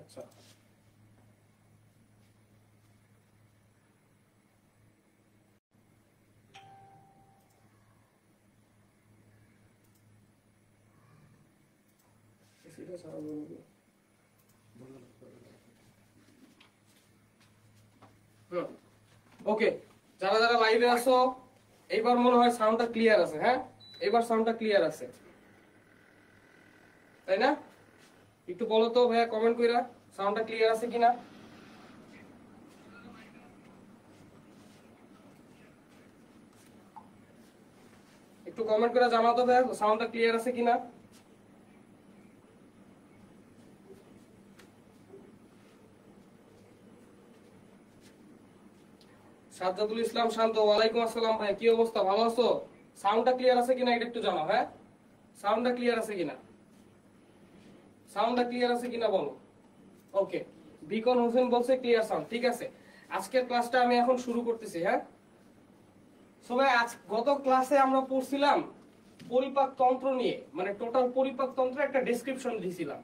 আচ্ছা ওকে, যারা যারা লাইভে আছো এইবার মনে হয় সাউন্ডটা ক্লিয়ার আছে। হ্যাঁ, এবার সাউন্ডটা ক্লিয়ার আছে, তাই না? একটু বলো তো ভাইয়া কমেন্ট কইরা সাউন্ডটা ক্লিয়ার আছে কিনা। একটু কমেন্ট করে জানাও তো ভাইয়া সাউন্ডটা ক্লিয়ার আছে কিনা। সাজ্জাদুল ইসলাম শান্ত, ওয়ালাইকুম আসসালাম ভাই, কি অবস্থা, ভালো আছো? সাউন্ডটা ক্লিয়ার আছে কিনা এটা একটু জানাও। হ্যাঁ, সাউন্ডটা ক্লিয়ার আছে কিনা, সাউন্ডটা ক্লিয়ার আছে কিনা বলো। ওকে, বিকন হোসেন বলছে ক্লিয়ার সাউন্ড, ঠিক আছে। আজকের ক্লাসটা আমি এখন শুরু করতেছি। হ্যাঁ, সো ভাই গত ক্লাসে আমরা পড়ছিলাম পরিপাক তন্ত্র নিয়ে, মানে টোটাল পরিপাক তন্ত্রের একটা ডেসক্রিপশন দিয়েছিলাম।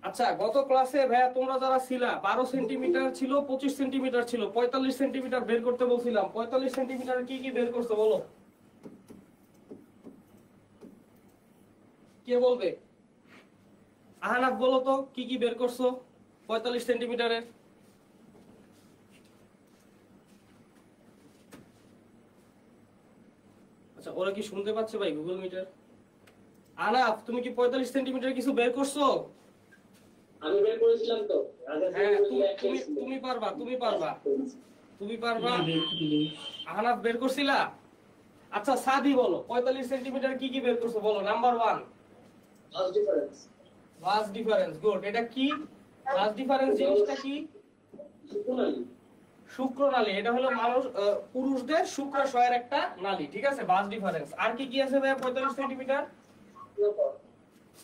আচ্ছা, গত ক্লাসে ভাইয়া তোমরা যারা ছিলা 12 সেন্টিমিটার ছিল, 25 সেন্টিমিটার ছিল, 45 সেন্টিমিটার বের করতে বলছিলাম। 45 সেন্টিমিটার কি কি বের করছো বলো, কে বলবে? আহানাফ বলো তো কি কি বের করছো 45 সেন্টিমিটারের। আচ্ছা, ওরা কি শুনতে পাচ্ছে ভাই গুগল মিটার? আহানাফ তুমি কি 45 সেন্টিমিটার কিছু বের করছো? আমি বের করেছিলাম তো। হ্যাঁ, তুমি পারবা, তুমি পারবা, তুমি পারবা। আহানাফ বের করছিলা? আচ্ছা সাদি বলো 45 সেন্টিমিটার কি কি বের করছো বলো। Number 1 first difference. First difference, good. এটা কি ফার্স্ট ডিফারেন্স জিনিসটা কি? শুক্রনালী। শুক্রনালী, এটা হলো মানুষ পুরুষদের শুক্রাশয়ের একটা নালী, ঠিক আছে, ফার্স্ট ডিফারেন্স। আর কি কি আছে ভাই 45 centimetre?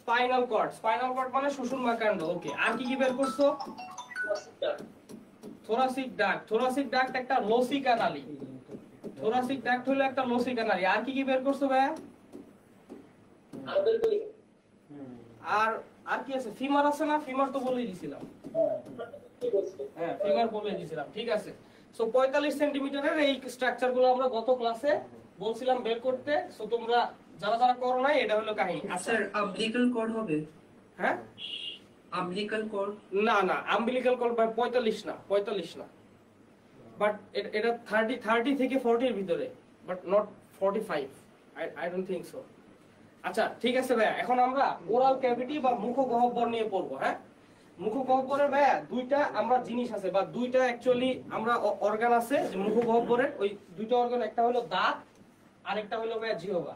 Spinal cord, spinal cord মানে সুষুম্নাকাণ্ড। ওকে, আর কি কি বের করছো? থোরাসিক ডাক্ট, থোরাসিক ডাক্ট একটা লসিকা নালী, থোরাসিক ডাক্ট হলো একটা লসিকা নালী। আর কি কি বের করছো ভাই? আর আর কি আছে? ফিমার আছে না? ফিমার তো বলেই দিছিলাম। হ্যাঁ, ফিমার বলে দিছিলাম, ঠিক আছে। সো 45 সেন্টিমিটারের এই স্ট্রাকচারগুলো আমরা গত ক্লাসে বলছিলাম বের করতে। সো তোমরা যারা যারা করো নাই, এটা হলো কাহিনী। স্যার আম্বিলিকাল কর্ড হবে? হ্যাঁ, আম্বিলিকাল কর্ড? না না, আম্বিলিকাল কর্ড 45 না, 45 না, বাট এটা 30 থেকে 40 এর ভিতরে, but not 45। I don't think so. আচ্ছা ঠিক আছে ভাইয়া, এখন আমরা ওরাল ক্যাভিটি বা মুখগহ্বর নিয়ে পড়বো। হ্যাঁ, মুখগহ্বরের ভাইয়া দুইটা আমরা জিনিস আছে, বা দুইটা অ্যাকচুয়ালি আমরা অর্গান আছে যে মুখগহ্বরের। ওই দুইটা অর্গান, একটা হলো দাঁত আর একটা হলো ভাইয়া জিহ্বা।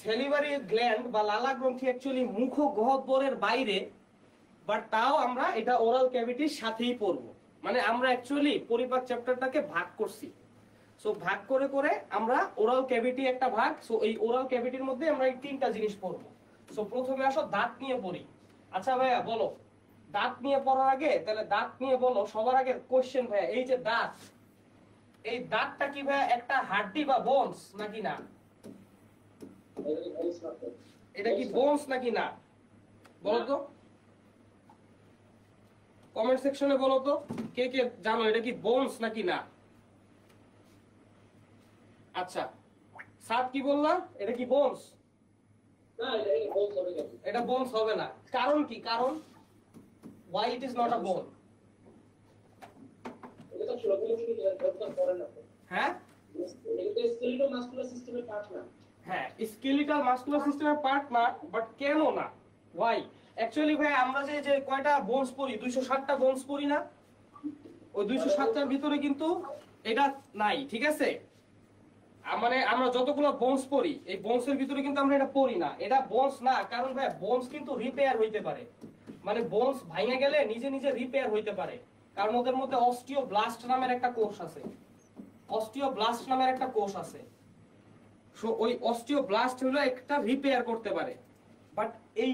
সেলিভারি গ্ল্যান্ড বা লালা গ্রন্থি অ্যাকচুয়ালি মুখগহ্বরের বাইরে, বাট তাও আমরা এটা ওরাল ক্যাভিটির সাথেই পড়বো। মানে আমরা অ্যাকচুয়ালি পরিপাক চ্যাপ্টারটাকে ভাগ করছি। সো ভাগ করে করে আমরা ওরাল ক্যাভিটি একটা ভাগ। সো এই ওরাল ক্যাভিটির মধ্যে আমরা এই তিনটা জিনিস পড়বো। সো প্রথমে আসো দাঁত নিয়ে পড়ি। আচ্ছা ভাইয়া বলো, দাঁত নিয়ে পড়ার আগে তাহলে দাঁত নিয়ে বলো সবার আগে কোশ্চেন ভাইয়া, এই যে দাঁত, এই দাঁতটা কি ভাইয়া একটা হাড্ডি বা বোনস নাকি না? এটা কি বোনস নাকি না বলো তো, কমেন্ট সেকশনে বলো তো কে কে জানো এটা কি বোনস নাকি না। আচ্ছা, সাত কি বললা, এটা কি বোনস? না, এটা বোনস হবে না। এটা বোনস হবে না, কারণ কি? কারণ why it is not a bone? এটা তো সর্বমোট যোগদান করে না। হ্যাঁ, এটা তো স্কেলিটাল মাসকুলার সিস্টেমের পার্ট না। হ্যাঁ, স্কেলিটাল মাসকুলার সিস্টেমের পার্ট না, বাট কেন না? why? অ্যাকচুয়ালি ভাই আমরা যে কয়টা বোনস পড়ি, 260টা বোনস পড়ি না? ওই 260টার ভিতরে কিন্তু এটা নাই, ঠিক আছে। মানে আমরা যতগুলো বোনস পড়ি, এই বোনসের ভিতরে কিন্তু আমরা এটা পড়ি না। এটা বোনস না, কারণ ভাই বোনস কিন্তু রিপেয়ার হইতে পারে। মানে বোনস ভাঙে গেলে নিজে নিজে রিপেয়ার হইতে পারে, কারণ ওদের মধ্যে অস্টিওব্লাস্ট নামের একটা কোষ আছে। অস্টিওব্লাস্ট নামের একটা কোষ আছে। সো ওই অস্টিওব্লাস্ট হলো একটা রিপেয়ার করতে পারে। বাট এই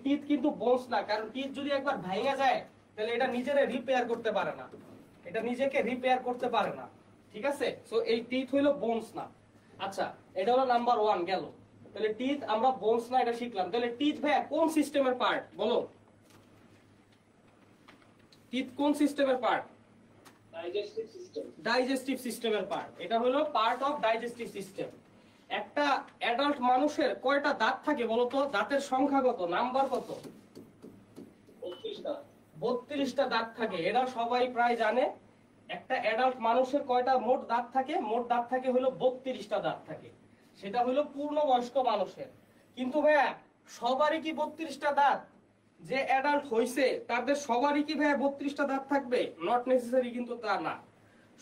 টিথ কিন্তু বোনস না, কারণ টিথ যদি একবার ভাঙে যায় তাহলে এটা নিজেরে রিপেয়ার করতে পারে না, এটা নিজেকে রিপেয়ার করতে পারে না, ঠিক আছে। সো এই টিথ হইলো বোনস না। আচ্ছা, এটা হলো নাম্বার 1 গেল। তাহলে টিথ আমরা বোনস না এটা শিখলাম। তাহলে টিথ ভাই কোন সিস্টেমের পার্ট বলো? টিথ কোন সিস্টেমের পার্ট? Digestive system. ডাইজেস্টিভ সিস্টেমের পার্ট। এটা হলো পার্ট অফ ডাইজেস্টিভ সিস্টেম। একটা অ্যাডাল্ট মানুষের কয়টা দাঁত থাকে বলো তো? দাঁতের সংখ্যা কত, নাম্বার কত? 32টা। 32টা দাঁত থাকে, এটা সবাই প্রায় জানে। একটা অ্যাডাল্ট মানুষের কয়টা মোট দাঁত থাকে? মোট দাঁত থাকে হলো 32টা দাঁত থাকে। সেটা হলো পূর্ণবয়স্ক মানুষের। কিন্তু ভাইয়া সবারই কি 32টা দাঁত? যে অ্যাডাল্ট হইছে তাদের সবারই কি ভাইয়া 32টা দাঁত থাকবে? নট নেসেসারি, কিন্তু তা না।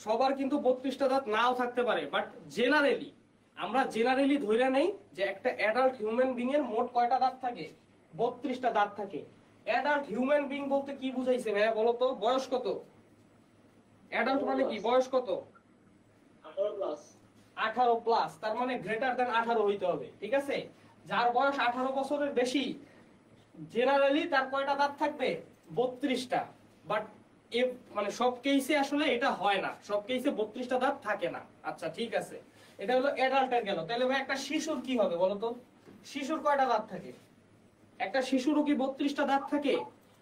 সবার কিন্তু 32টা দাঁত নাও থাকতে পারে, বাট জেনারেলি আমরা জেনারেলি ধরে নেই যে একটা অ্যাডাল্ট হিউম্যান বিং এর মোট কয়টা দাঁত থাকে? 32টা দাঁত থাকে। অ্যাডাল্ট হিউম্যান বিং বলতে কি বুঝাইছে ভাইয়া বলো তো? বয়স কত? অ্যাডাল্ট মানে কি? বয়স কত? 18 প্লাস। 18 প্লাস, তার মানে গ্রেটার দ্যান 18 হইতে হবে, ঠিক আছে? যার বয়স 18 বছরের বেশি জেনারেলি তার কয়টা দাঁত থাকবে? 32টা। বাট মানে সব কেসে আসলে এটা হয় না, সব কেসে 32টা দাঁত থাকে না। আচ্ছা ঠিক আছে, এটা হলো অ্যাডাল্টের গেল। তাহলে ভাই একটা শিশুর কি হবে বলো তো? শিশুর কয়টা দাঁত থাকে? একটা শিশুরও কি 32টা দাঁত থাকে?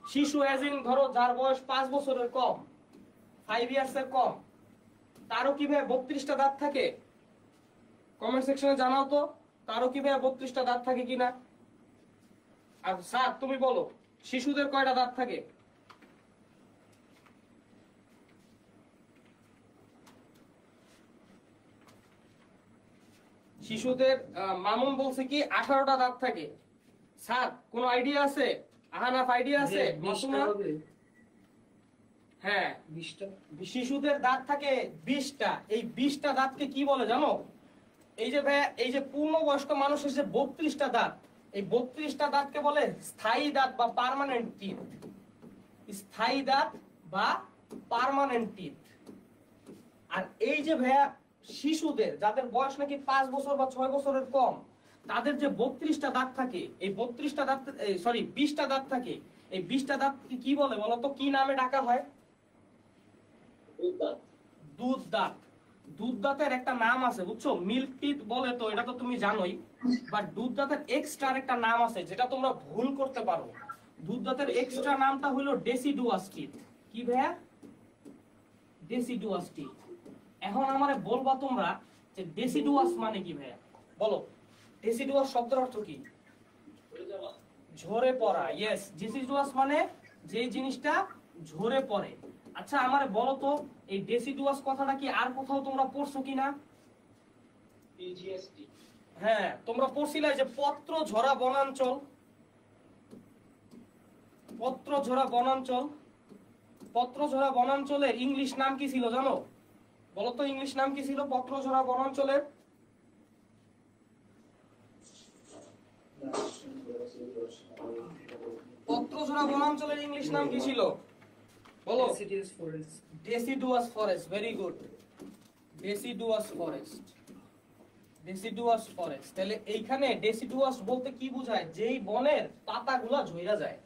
শিশু এজ ইন ধরো যার বয়স 5 বছরের কম, 5 ইয়ার্স এর কম, তারও কি ভাই 32টা দাঁত থাকে? কমেন্ট সেকশনে জানাও তো, তারও কি ভাই 32টা দাঁত থাকে কিনা। আর স্যার তুমি বলো, শিশুদের কয়টা দাঁত থাকে? শিশুদের মামুন বলছে কি 18টা দাঁত থাকে। স্যার কোন আইডিয়া আছে? আহানাফ আইডিয়া আছে? 20টা হবে। হ্যাঁ, 20টা। শিশুদের দাঁত থাকে 20টা। এই 20টা দাঁতকে কি বলে জানো? এই যে ভাইয়া, এই যে পূর্ণবয়স্ক মানুষের যে 32টা দাঁত, এই 32টা দাঁতকে বলে স্থায়ী দাঁত বা পার্মানেন্ট টিথ। স্থায়ী দাঁত বা পার্মানেন্ট টিথ। আর এই যে ভাইয়া শিশুদের যাদের বয়স নাকি 5 বছর বা 6 বছরের কম, তাদের যে 32টা দাঁত থাকে, এই 32টা দাঁত, সরি 20টা দাঁত থাকে, এই 20টা দাঁত কি বলে বলো তো? কি নামে ডাকা হয়? দুধ দাঁত। দুধ দাঁত। দুধ দাঁতের একটা নাম আছে বুঝছো, মিল্ক টিথ বলে, তো এটা তো তুমি জানোই। বাট দুধ দাঁতের এক্সট্রা একটা নাম আছে যেটা তোমরা ভুল করতে পারো। দুধ দাঁতের এক্সট্রা নামটা হলো ডেসিডুয়াস টিথ। কি ভাইয়া? Deciduous teeth. এখন আমারে বলবা তোমরা যে ডেসিডুয়াস মানে কি ভাইয়া? বলো, ডেসিডুয়াস শব্দের অর্থ কি? বলে যাওয়া। ঝরে পড়া। ইয়েস, ডেসিডুয়াস মানে যে জিনিসটা ঝরে পড়ে। আচ্ছা আমারে বলো তো, এই ডেসিডুয়াস কথাটা কি আর কোথাও তোমরা পড়ছো কিনা? পিজিএসটি। হ্যাঁ, তোমরা পড়ছিলে যে পত্র ঝরা বনাঞ্চল। পত্র ঝরা বনাঞ্চল, পত্র ঝরা বনাঞ্চলের ইংলিশ নাম কি ছিল জানো? বলো তো ইংলিশ নাম কি ছিল পত্র ঝরা বনাঞ্চলের? পত্র ঝরা বনাঞ্চলের ইংলিশ নাম কি ছিল বলো? Deciduous forest. Deciduous forest. Very good, deciduous forest. Deciduous forest. তাহলে এইখানে ডেসিডুয়াস বলতে কি বোঝায়? যেই বনের পাতাগুলা ঝইরা যায়।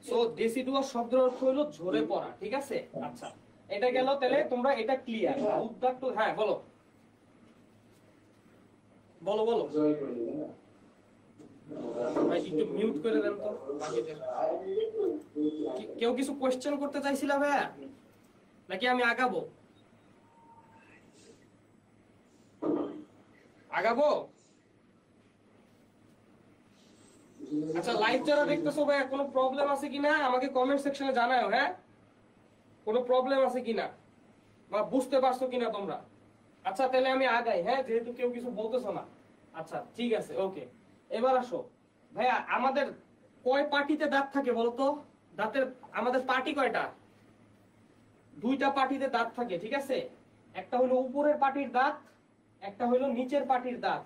সো ডেসিডুয়াস শব্দের অর্থ হলো ঝরে পড়া, ঠিক আছে? আচ্ছা এটা গেল, তাহলে তোমরা এটা ক্লিয়ার। উদ্যোগ, হ্যাঁ বলো বলো বলো। ভাই একটু মিউট করে দেন তো বাকিদের। কেউ কিছু কোশ্চেন করতে চাইছিল ভাইয়া, নাকি আমি আগাবো? আগাবো? আচ্ছা লাইভ যারা দেখতেছো ভাইয়া, কোনো প্রবলেম আছে কিনা আমাকে কমেন্ট সেকশনে জানাও। হ্যাঁ, কোনো প্রবলেম আছে কিনা বা বুঝতে পারছো কিনা তোমরা? আচ্ছা তাহলে আমি আগাই, হ্যাঁ, যেহেতু কেউ কিছু বলতেছো না। আচ্ছা ঠিক আছে, ওকে। এবার আসো ভাইয়া, আমাদের কয় পার্টিতে দাঁত থাকে বলো তো? দাঁতের আমাদের পার্টি কয়টা? 2টা পার্টিতে দাঁত থাকে, ঠিক আছে? একটা হলো উপরের পার্টির দাঁত, একটা হলো নিচের পার্টির দাঁত।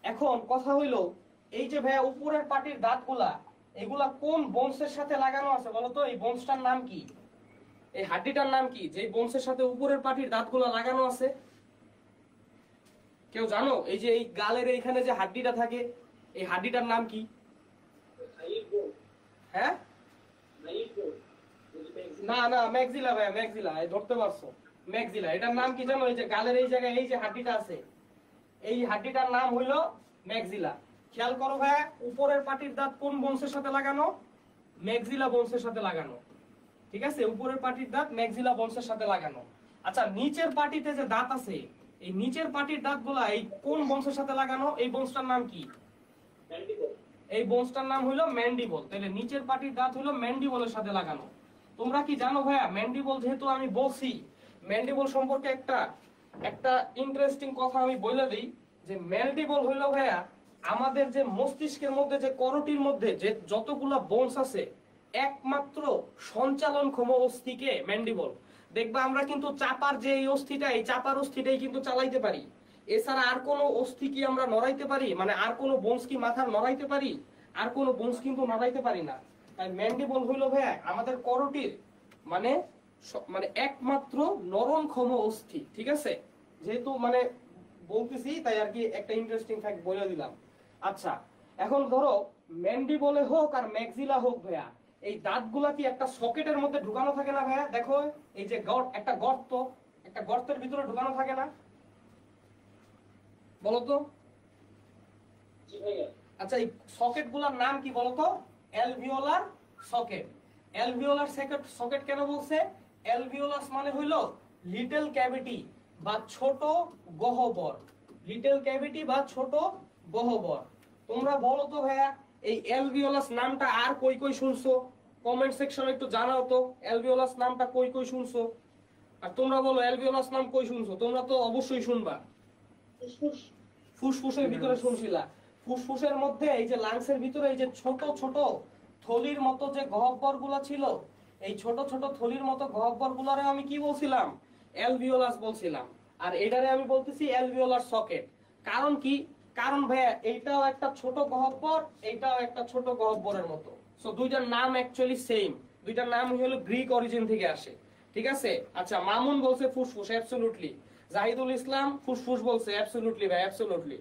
এখন কথা হইলো, এই যে ভাইয়া উপরের পার্টির দাঁতগুলা, এগুলা কোন বোনসের সাথে লাগানো আছে বলো তো? এই বোনসটার নাম কি? এই হাড্ডিটার নাম কি যে বোনসের সাথে উপরের পার্টির দাঁতগুলা লাগানো আছে? কেউ জানো? এই যে এই গালের এইখানে যে হাড্ডিটা থাকে, এই হাড্ডিটার নাম কি? হাইট বোন। হ্যাঁ, হাইট বোন। না না, ম্যাক্সিলা ভাইয়া, ম্যাক্সিলা। এই ধরতে পারছো, ম্যাক্সিলা। এটার নাম কি জানো? এই যে গালের এই জায়গায় এই যে হাড্ডিটা আছে, এই হাড্ডিটার নাম হইলো ম্যাক্সিলা। খেয়াল করো ভাইয়া, উপরের পাটির দাঁত কোন বংশের সাথে লাগানো? ম্যাক্সিলা বংশের সাথে লাগানো। ঠিক আছে, উপরের পাটির দাঁত ম্যাক্সিলা বনসের সাথে লাগানো। আচ্ছা, নিচের পাটিতে যে দাঁত আছে, এই নিচের পাটির দাঁতগুলা এই কোন বনসের সাথে লাগানো? এই বনসটার নাম কি? ম্যান্ডিবল। এই বনসটার নাম হলো ম্যান্ডিবল। তাহলে নিচের পাটির দাঁত হলো ম্যান্ডিবলের সাথে লাগানো। তোমরা কি জানো ভাইয়া, ম্যান্ডিবল যেহেতু আমি বলছি, ম্যান্ডিবল সম্পর্কে একটা ইন্টারেস্টিং কথা আমি বলে দিই, যে ম্যান্ডিবল হইলো ভাইয়া আমাদের যে মস্তিষ্কের মধ্যে যে করটির মধ্যে যে যতগুলা বোনস আছে, একমাত্র সঞ্চালনক্ষম অস্থিকে ম্যান্ডিবল। দেখবা আমরা কিন্তু চাপার যে এই অস্থিটা, এই চাপার অস্থিটাই কিন্তু চালাইতে পারি। এছাড়া আর কোনো অস্থি কি আমরা নড়াইতে পারি? মানে আর কোনো বোনস কি মাথার নড়াইতে পারি? আর কোনো বোনস কিন্তু নড়াইতে পারি না। তাই ম্যান্ডিবল হইলো ভাইয়া আমাদের করটির মানে মানে একমাত্র নরমক্ষম অস্থি। ঠিক আছে, যেহেতু মানে বলতেছি তাই আর কি একটা ইন্টারেস্টিং ফ্যাক্ট বলে দিলাম। আচ্ছা, এখন ধরো ম্যান্ডিবলে হোক আর ম্যাক্সিলা হোক ভাইয়া, এই দাঁতগুলা কি একটা সকেটের মধ্যে ঢুকানো থাকে না ভাইয়া? দেখো এই যে একটা গর্তের ভিতরে ঢুকানো থাকে না? বলতো। জি ভাইয়া। আচ্ছা, এই সকেট গুলার নাম কি বলতো? Alveolar socket. অ্যালভিওলার সকেট কেন বলছে? অ্যালভিওলাস মানে হইলো লিটল ক্যাভিটি বা ছোট গহ্বর। লিটল ক্যাভিটি বা ছোট গহ্বর। তোমরা বলো তো ভাইয়া, এই অ্যালভিওলাস নামটা আর কই কই শুনছো? কমেন্ট সেকশনে একটু জানাও তো অ্যালভিওলাস নামটা কই কই শুনছো। আর তোমরা বলো অ্যালভিওলাস নাম কই শুনছো? তোমরা তো অবশ্যই শুনবা। ফুসফুস। ফুসফুসের ভিতরে শুনছিলা। ফুসফুসের মধ্যে এই যে লাংসের ভিতরে এই যে ছোট ছোট থলির মতো যে গহ্বর গুলা ছিল, এই ছোট ছোট থলির মতো গহ্বর গুলারে আমি কি বলছিলাম? অ্যালভিওলাস বলছিলাম। আর এটারে আমি বলতেছি অ্যালভিওলার সকেট। কারণ কি? কারণ ভাইয়া এইটাও একটা ছোট গহ্বর, এইটাও একটা ছোট গহ্বরের মতো। সো দুইটার নাম অ্যাকচুয়ালি সেম। দুইটার নাম হলো গ্রিক অরিজিন থেকে আসে। ঠিক আছে। আচ্ছা, মামুন বলছে ফুসফুস, অ্যাবসলিউটলি। জাহিদুল ইসলাম ফুসফুস বলছে, অ্যাবসলিউটলি ভাই, অ্যাবসলিউটলি।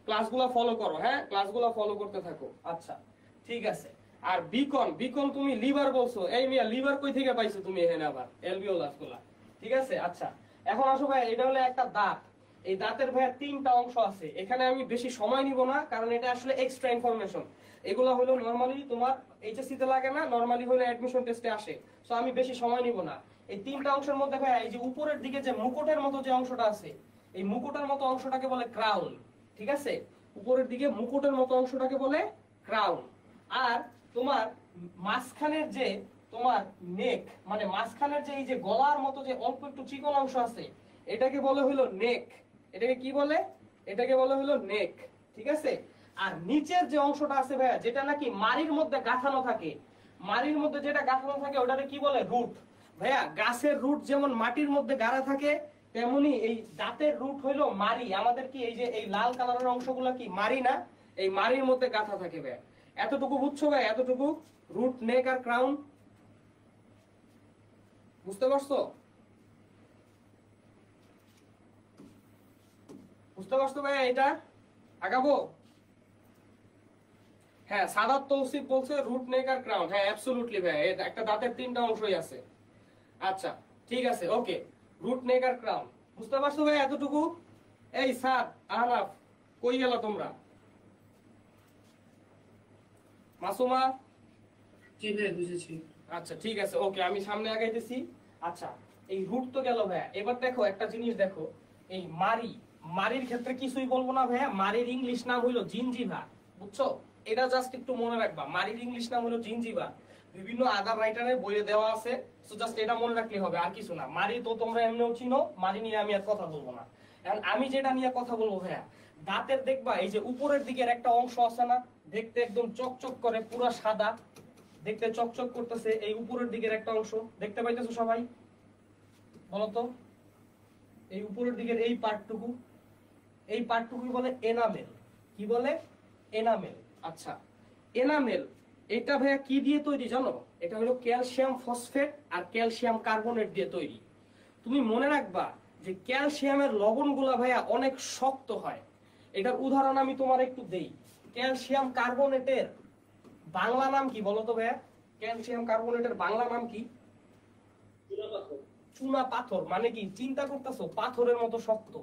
ক্লাসগুলো ফলো করো, হ্যাঁ, ক্লাসগুলো ফলো করতে থাকো। আচ্ছা, ঠিক আছে। আর বিকন তুমি লিভার বলছো। এই মিয়া, লিভার কই থেকে পাইছো তুমি এখানে আবার? অ্যালভিওলাস গুলা। ঠিক আছে। আচ্ছা, এখন আসো ভাই, এটা হলো একটা দাঁত। এই দাঁতের ভাইয়া তিনটা অংশ আছে। এখানে আমি বেশি সময় নিব না, কারণ এটা আসলে এক্সট্রা ইনফরমেশন। এগুলো হলো নরমালি তোমার এইচএসসি তে লাগে না, নরমালি হলো অ্যাডমিশন টেস্টে আসে। সো আমি বেশি সময় নিব না। এই তিনটা অংশের মধ্যে ভাই এই যে উপরের দিকে যে মুকুটের মতো যে অংশটা আছে, এই মুকুটের মতো অংশটাকে বলে ক্রাউন। ঠিক আছে, উপরের দিকে মুকুটের মতো অংশটাকে বলে ক্রাউন। আর তোমার মাঝখানের যে তোমার নেক, মানে মাঝখানের যে এই যে গলার মতো যে অল্প একটু চিকন অংশ আছে, এটাকে বলে হলো নেক। এটাকে কি বলে? এটাকে বলে হলো নেক। ঠিক আছে। আর নিচের যে অংশটা আছে ভাইয়া, যেটা নাকি মাড়ির মধ্যে গাঁথানো থাকে, মাড়ির মধ্যে যেটা গাঁথানো থাকে ওটাকে কি বলে? রুট। ভাইয়া, গাছের রুট যেমন মাটির মধ্যে গাড়া থাকে, তেমনি এই দাঁতের রুট হইলো মাড়ি। আমাদের কি এই যে এই লাল কালারের অংশগুলো কি মাড়ি না? এই মাড়ির মধ্যে গাঁথা থাকে ভাইয়া। এতটুকু বুঝছো ভাই? এতটুকু রুট, নেক আর ক্রাউন বুঝতে পারছো? বুঝতে পারছো ভাই? এটা আগাবো? হ্যাঁ, সাদাত তৌসিফ বলছে রুট, নেক আর ক্রাউন। হ্যাঁ, অ্যাবসলিউটলি ভাই, একটা দাঁতের তিনটা অংশই আছে। আচ্ছা, ঠিক আছে, ওকে। রুট, নেক আর ক্রাউন বুঝতে পারছো ভাই? এতটুকু। এই স্যার আহনাফ, কই গেল তোমরা? মাসুমা? জি ভাই, বুঝেছি। আচ্ছা, ঠিক আছে, ওকে, আমি সামনে আগাইতেছি। আচ্ছা, এই রুট তো গেল ভাইয়া। এবার দেখো একটা জিনিস দেখো, এই মারির ক্ষেত্রে কিছুই বলবো না ভাইয়া। মারির ইংলিশ নাম হইলো জিনজিভা। বুঝছো? এটা জাস্ট একটু মনে রাখবা, মারির ইংলিশ নাম হলো জিনজিভা। বিভিন্ন আদার রাইটারের বইয়ে দেওয়া আছে। সো জাস্ট এটা মনে রাখলে হবে, আর কিছু না। মারি তো তোমরা এমনিও চিনো, মারি নিয়ে আমি আর কথা বলবো না। এখন আমি যেটা নিয়ে কথা বলবো ভাইয়া, দাঁতের দেখবা এই যে উপরের দিকের একটা অংশ আছে না, দেখতে একদম চকচক করে, পুরো সাদা, দেখতে চকচক করতেছে। এই উপরের দিকের একটা অংশ দেখতে পাইতেছো সবাই? বলতো, এই উপরের দিকের এই পার্টটুকু বলে এনামেল। কি বলে? এনামেল। আচ্ছা, এনামেল এটা ভাইয়া কি দিয়ে তৈরি জানো? এটা হলো ক্যালসিয়াম ফসফেট আর ক্যালসিয়াম কার্বনেট দিয়ে তৈরি। তুমি মনে রাখবা যে ক্যালসিয়ামের লবণগুলা ভাইয়া অনেক শক্ত হয়। এটার উদাহরণ আমি তোমার একটু দেই। ক্যালসিয়াম কার্বনেটের বাংলা নাম কি বলো তো ভাইয়া? ক্যালসিয়াম কার্বনেটের বাংলা নাম কি? চুনাপাথর। চুনা পাথর। মানে কি চিন্তা করতেছো? পাথরের মতো শক্ত।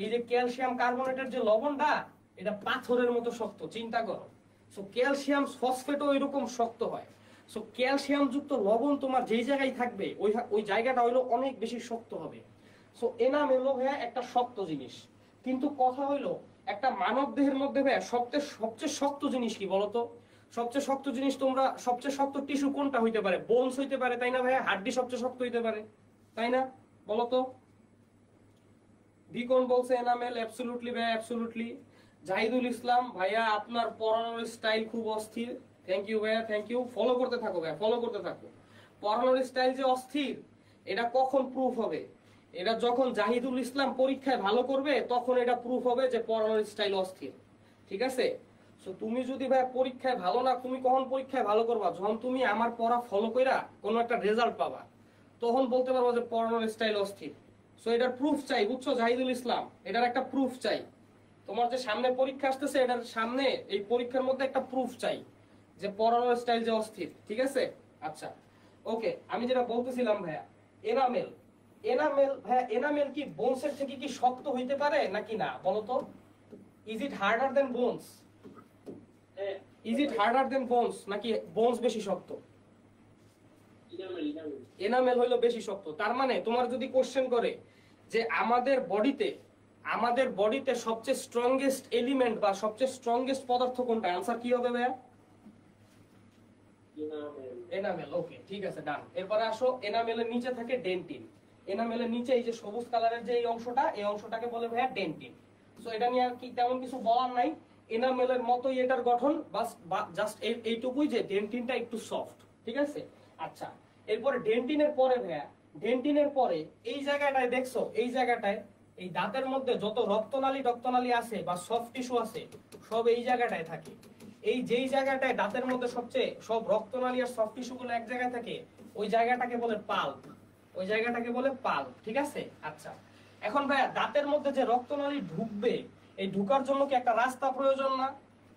এই যে ক্যালসিয়াম কার্বনেটের যে লবণটা, এটা পাথরের মতো শক্ত, চিন্তা করো। সো ক্যালসিয়াম ফসফেটও এরকম শক্ত হয়। সো ক্যালসিয়াম যুক্ত লবণ তোমার যেই জায়গায় থাকবে ওই জায়গাটা হইলো অনেক বেশি শক্ত হবে। সো এনামেল ভাইয়া একটা শক্ত জিনিস, কিন্তু কথা হইলো একটা মানব দেহের মধ্যে ভাইয়া সবচেয়ে শক্ত জিনিস কি বলতো? সবচেয়ে শক্ত জিনিস তোমরা, সবচেয়ে শক্ত টিস্যু কোনটা হইতে পারে? বোনস হইতে পারে, তাই না ভাইয়া? হাড্ডি সবচেয়ে শক্ত হইতে পারে, তাই না? বলতো। বিকন বলছে এনামেল, অ্যাবসলিউটলি ভাইয়া, অ্যাবসলিউটলি। জাহিদুল ইসলাম ভাইয়া আপনার পড়ানোর স্টাইল খুব অস্থির। থ্যাংক ইউ ভাইয়া, থ্যাংক ইউ। ফলো করতে থাকো ভাইয়া, ফলো করতে থাকো। পড়ানোর স্টাইল যে অস্থির এটা কখন প্রুফ হবে? এটা যখন জাহিদুল ইসলাম পরীক্ষায় ভালো করবে তখন এটা প্রুফ হবে যে পড়ানোর স্টাইল অস্থির, ঠিক আছে? সো তুমি যদি ভাই পরীক্ষায় ভালো না, তুমি কখন পরীক্ষায় ভালো করবা? যখন তুমি আমার পড়া ফলো কইরা কোনো একটা রেজাল্ট পাবা, তখন বলতে পারবো যে পড়ানোর স্টাইল অস্থির। সো এটার প্রুফ চাই, বুঝছো জাহিদুল ইসলাম? এটার একটা প্রুফ চাই। তোমার যে সামনে পরীক্ষা আসতেছে, এটার সামনে এই পরীক্ষার মধ্যে একটা প্রুফ চাই যে পড়ানোর স্টাইল যে অস্থির, ঠিক আছে? আচ্ছা, ওকে, আমি যেটা বলতেছিলাম ভাইয়া, এনামেল। এনামেল ভাইয়া, এনামেল কি বোনসের থেকে কি শক্ত হইতে পারে নাকি না বলো তো? Is it harder than bones? হ্যাঁ, is it harder than bones নাকি বোনস বেশি শক্ত? Enamel enamel. এনামেল হইলো বেশি শক্ত। তার মানে তোমার যদি কোশ্চেন করে যে আমাদের বডিতে সবচেয়ে স্ট্রংগেস্ট এলিমেন্ট বা সবচেয়ে স্ট্রংগেস্ট পদার্থ কোনটা, आंसर কি হবে ভাইয়া? ইনামেল। এনামেল। ওকে, ঠিক আছে, ডান। এরপরে আসো, এনামেলের নিচে থাকে ডেন্টিন। এনামেলের নিচে এই যে সবুজ কালারের যে এই অংশটা, এই অংশটাকে বলে ভাইয়া ডেন্টিন। সো এটা নিয়ে আর কি তেমন কিছু বলার নাই। এনামেলের মতোই এটার গঠন, বাস জাস্ট এইটুকুই যে ডেন্টিনটা একটু সফট, ঠিক আছে? আচ্ছা, এরপরে ডেন্টিনের পরে ভাইয়া, ডেন্টিনের পরে এই জায়গাটায় দেখছো, এই জায়গাটায় এই দাঁতের মধ্যে যত রক্তনালী আছে বা সফট টিস্যু আছে সব এই জায়গাটায় থাকে। এই যেই জায়গাটায় দাঁতের মধ্যে সবচেয়ে সব রক্তনালী আর সফট টিস্যু গুলো এক জায়গায় থাকে, ওই জায়গাটাকে বলে পাল্প। ওই জায়গাটাকে বলে পাল্প, ঠিক আছে? আচ্ছা, এখন ভাইয়া দাঁতের মধ্যে যে রক্তনালী ঢুকবে, এই ঢুকার জন্য কি একটা রাস্তা প্রয়োজন না?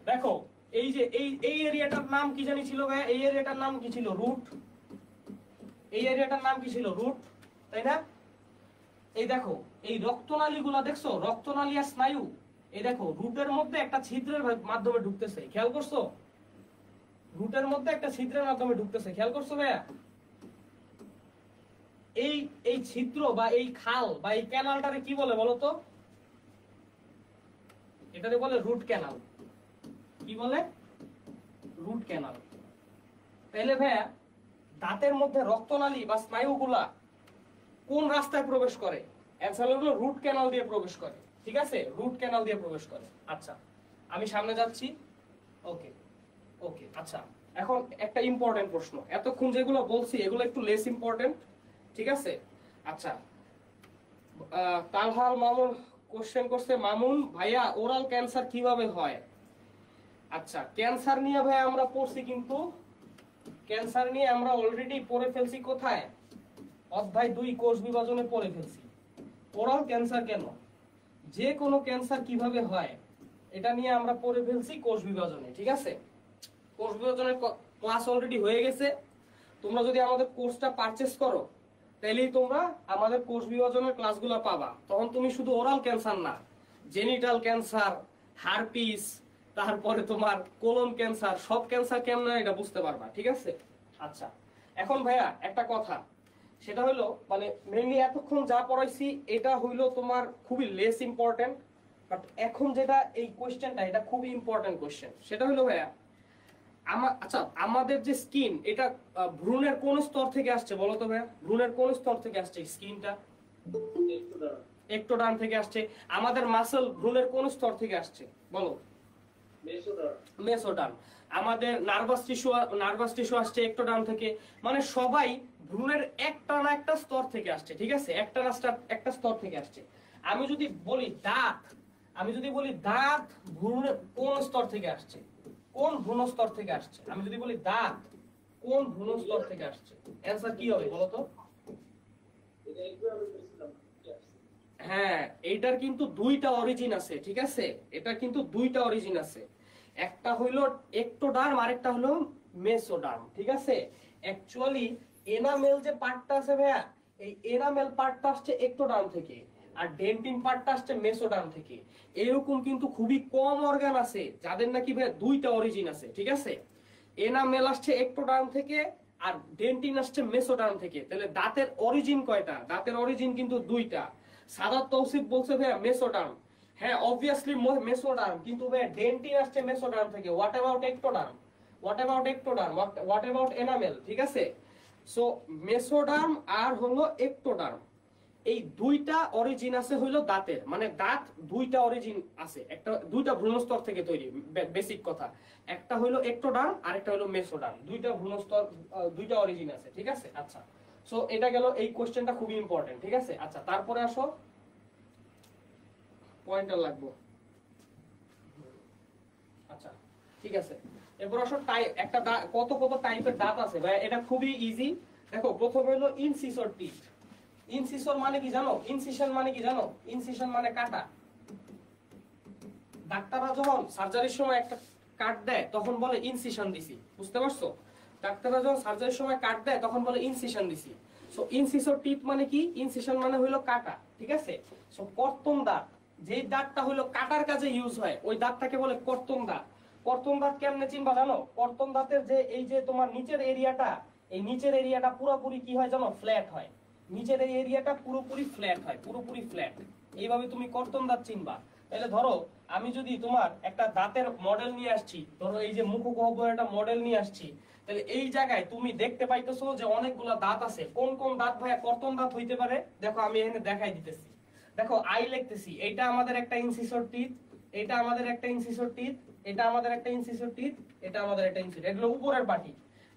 দেখো, এই যে এই এরিয়াটার নাম কি জানি ছিল ভাইয়া? এই এরিয়াটার নাম কি ছিল? রুট। এই এরিয়াটার নাম কি ছিল? রুট, তাই না? এই দেখো, এই রক্তনালী গুলা দেখছো, রক্তনালী আর স্নায়ু, এই দেখো রুটের মধ্যে একটা ছিদ্রের মাধ্যমে ঢুকতেছে, খেয়াল করছো? রুটের মধ্যে একটা ছিদ্রের মাধ্যমে ঢুকতেছে, খেয়াল করছো ভাইয়া? এই ছিদ্র বা এই খাল বা এই ক্যানালটারে কি বলে বলো তো? এটারে বলে রুট ক্যানাল। কি বলে? Root canal. তাহলে ভাইয়া দাঁতের মধ্যে রক্তনালী বা স্নায়ুগুলা কোন রাস্তায় প্রবেশ করে? অ্যান্সার হলো রুট ক্যানাল দিয়ে প্রবেশ করে, ঠিক আছে? রুট ক্যানাল দিয়ে প্রবেশ করে। আচ্ছা, আমি সামনে যাচ্ছি। ওকে ওকে, আচ্ছা, এখন একটা ইম্পর্টেন্ট প্রশ্ন। এতক্ষণ যেগুলো বলছি এগুলো একটু লেস ইম্পর্টেন্ট, ঠিক আছে? আচ্ছা, তালহাল মামুন কোশ্চেন করছে, মামুন ভাইয়া ওরাল ক্যান্সার কিভাবে হয়? আচ্ছা, ক্যান্সার নিয়ে ভাই আমরা পড়ছি, কিন্তু ক্যান্সার নিয়ে আমরা অলরেডি পড়ে ফেলছি কোথায়? অধ্যায় 2 কোষ বিভাজনে পড়ে ফেলছি। ওরাল ক্যান্সার কেন, যে কোনো ক্যান্সার কিভাবে হয়, এটা নিয়ে আমরা পড়ে ফেলছি কোষ বিভাজনে, ঠিক আছে? কোষ বিভাজনের ক্লাস অলরেডি হয়ে গেছে। তোমরা যদি আমাদের কোর্সটা পারচেজ করো তাহলেই তোমরা আমাদের কোষ বিভাজনের ক্লাসগুলো পাবা। তখন তুমি শুধু ওরাল ক্যান্সার না, জেনিটাল ক্যান্সার, হারপিস, তারপরে তোমার কোলন ক্যান্সার, সব ক্যান্সার কেমন এটা বুঝতে পারবা, ঠিক আছে? আচ্ছা, এখন ভাইয়া একটা কথা, সেটা হলো মানে মেইনলি এতক্ষণ যা পড়াইছি এটা হইলো তোমার খুবই লেস ইম্পর্টেন্ট, বাট এখন যেটা এই কোশ্চেনটা এটা খুবই ইম্পর্টেন্ট কোশ্চেন। সেটা হলো ভাইয়া, আচ্ছা, আমাদের যে স্কিন এটা ভ্রূণের কোন স্তর থেকে আসছে বলো তো ভাইয়া? ভ্রূণের কোন স্তর থেকে আসছে স্কিনটা? একটোডার্ম থেকে আসছে। আমাদের মাসল ভ্রূণের কোন স্তর থেকে আসছে বলো? মেসোডার্ম। আমাদের নার্ভাস টিস্যু আসছে একটোডার্ম থেকে। মানে সবাই ভ্রূণের একটা না একটা স্তর থেকে আসছে, ঠিক আছে? একটা স্তর থেকে আসছে। আমি যদি বলি দাঁত ভ্রূণের কোন স্তর থেকে আসছে, কোন ভ্রূণ স্তর থেকে আসছে? আমি যদি বলি দাঁত কোন ভ্রূণ স্তর থেকে আসছে, অ্যানসার কি হবে বলো তো? হ্যাঁ, এইটার কিন্তু দুইটা অরিজিন আছে, ঠিক আছে? এটা কিন্তু দুইটা অরিজিন আছে। একটা হইলো একটোডার্ম, আরেকটা হলো মেসোডার্ম, ঠিক আছে? অ্যাকচুয়ালি এনামেল যে পার্টটা আছে ভাইয়া, এই এনামেল পার্টটা আসছে একটোডার্ম থেকে, আর ডেন্টিন পার্টটা আসছে মেসোডার্ম থেকে। এরকম কিন্তু খুবই কম অর্গান আছে যাদের নাকি ভাইয়া দুইটা অরিজিন আছে, ঠিক আছে? এনামেল আসছে একটোডার্ম থেকে আর ডেন্টিন আসছে মেসোডার্ম থেকে। তাহলে দাঁতের অরিজিন কয়টা? দাঁতের অরিজিন কিন্তু দুইটা। সাদাত তৌসিফ বলছে ভাইয়া মেসোডার্ম, হ্যাঁ অবভিয়াসলি মেসোডার্ম, কিন্তু ভাইয়া ডেন্টিন আসছে মেসোডার্ম থেকে। What about ectoderm? What about ectoderm? What about enamel? ঠিক আছে, সো মেসোডার্ম আর হলো একটোডার্ম, এই দুইটা অরিজিন আছে হইলো দাঁতের, মানে দাঁত দুইটা অরিজিন আছে, একটা দুইটা ভ্রূণস্তর থেকে তৈরি, বেসিক কথা। একটা হইলো একটোডার্ম আর একটা হইলো মেসোডার্ম, দুইটা ভ্রূণস্তর, দুইটা অরিজিন আছে, ঠিক আছে। আচ্ছা, সো এটা গেল, এই কোশ্চেনটা খুবই ইম্পর্টেন্ট, ঠিক আছে। আচ্ছা, তারপরে আসো, পয়েন্টার লাগবো। আচ্ছা, ঠিক আছে, এরপর আসো একটা কত কত টাইপের দাঁত আছে ভাই, এটা খুবই ইজি। দেখো, প্রথম হইলো ইনসিসর টিথ। ইনসিসর মানে কি জানো? ইনসিশন মানে কি জানো? ইনসিশন মানে কাটা। ডাক্তাররা যখন সার্জারির সময় একটা কাট দেয় তখন বলে ইনসিশন দিছি, বুঝতে পারছো? ডাক্তাররা যখন সার্জারির সময় কাট দেয় তখন বলে ইনসিশন দিছি। সো ইনসিসর টিথ মানে কি? ইনসিশন মানে হইলো কাটা, ঠিক আছে। সো কর্তন দাঁত, যেই দাঁতটা হইলো কাটার কাজে ইউজ হয়, ওই দাঁতটাকে বলে কর্তন দাঁত। কর্তন দাঁত কেমনে চিনবা জানো? কর্তন দাঁতের যে এই যে তোমার নিচের এরিয়াটা, এই নিচের এরিয়াটা পুরোপুরি কি হয় জানো? ফ্ল্যাট হয়। নিচের এই এরিয়াটা পুরোপুরি ফ্ল্যাট হয়, পুরোপুরি ফ্ল্যাট। এইভাবে তুমি কর্তন দাঁত চিনবা। তাহলে ধরো, আমি যদি তোমার একটা দাঁতের মডেল নিয়ে আসছি, ধরো এই যে মুখগহ্বরের একটা মডেল নিয়ে আসছি, তাহলে এই জায়গায় তুমি দেখতে পাইতেছো যে অনেকগুলো দাঁত আছে। কোন কোন দাঁত ভাইয়া কর্তন দাঁত হইতে পারে? দেখো আমি এখানে দেখাই দিতেছি। দেখো, আই লিখতেছি, এইটা আমাদের একটা ইনসিসর টিথ, এটা আমাদের একটা ইনসিসর টিথ, এটা আমাদের একটা ইনসিসর টিথ, এটা আমাদের একটা ইনসিসর। এগুলো উপরের পার্টি।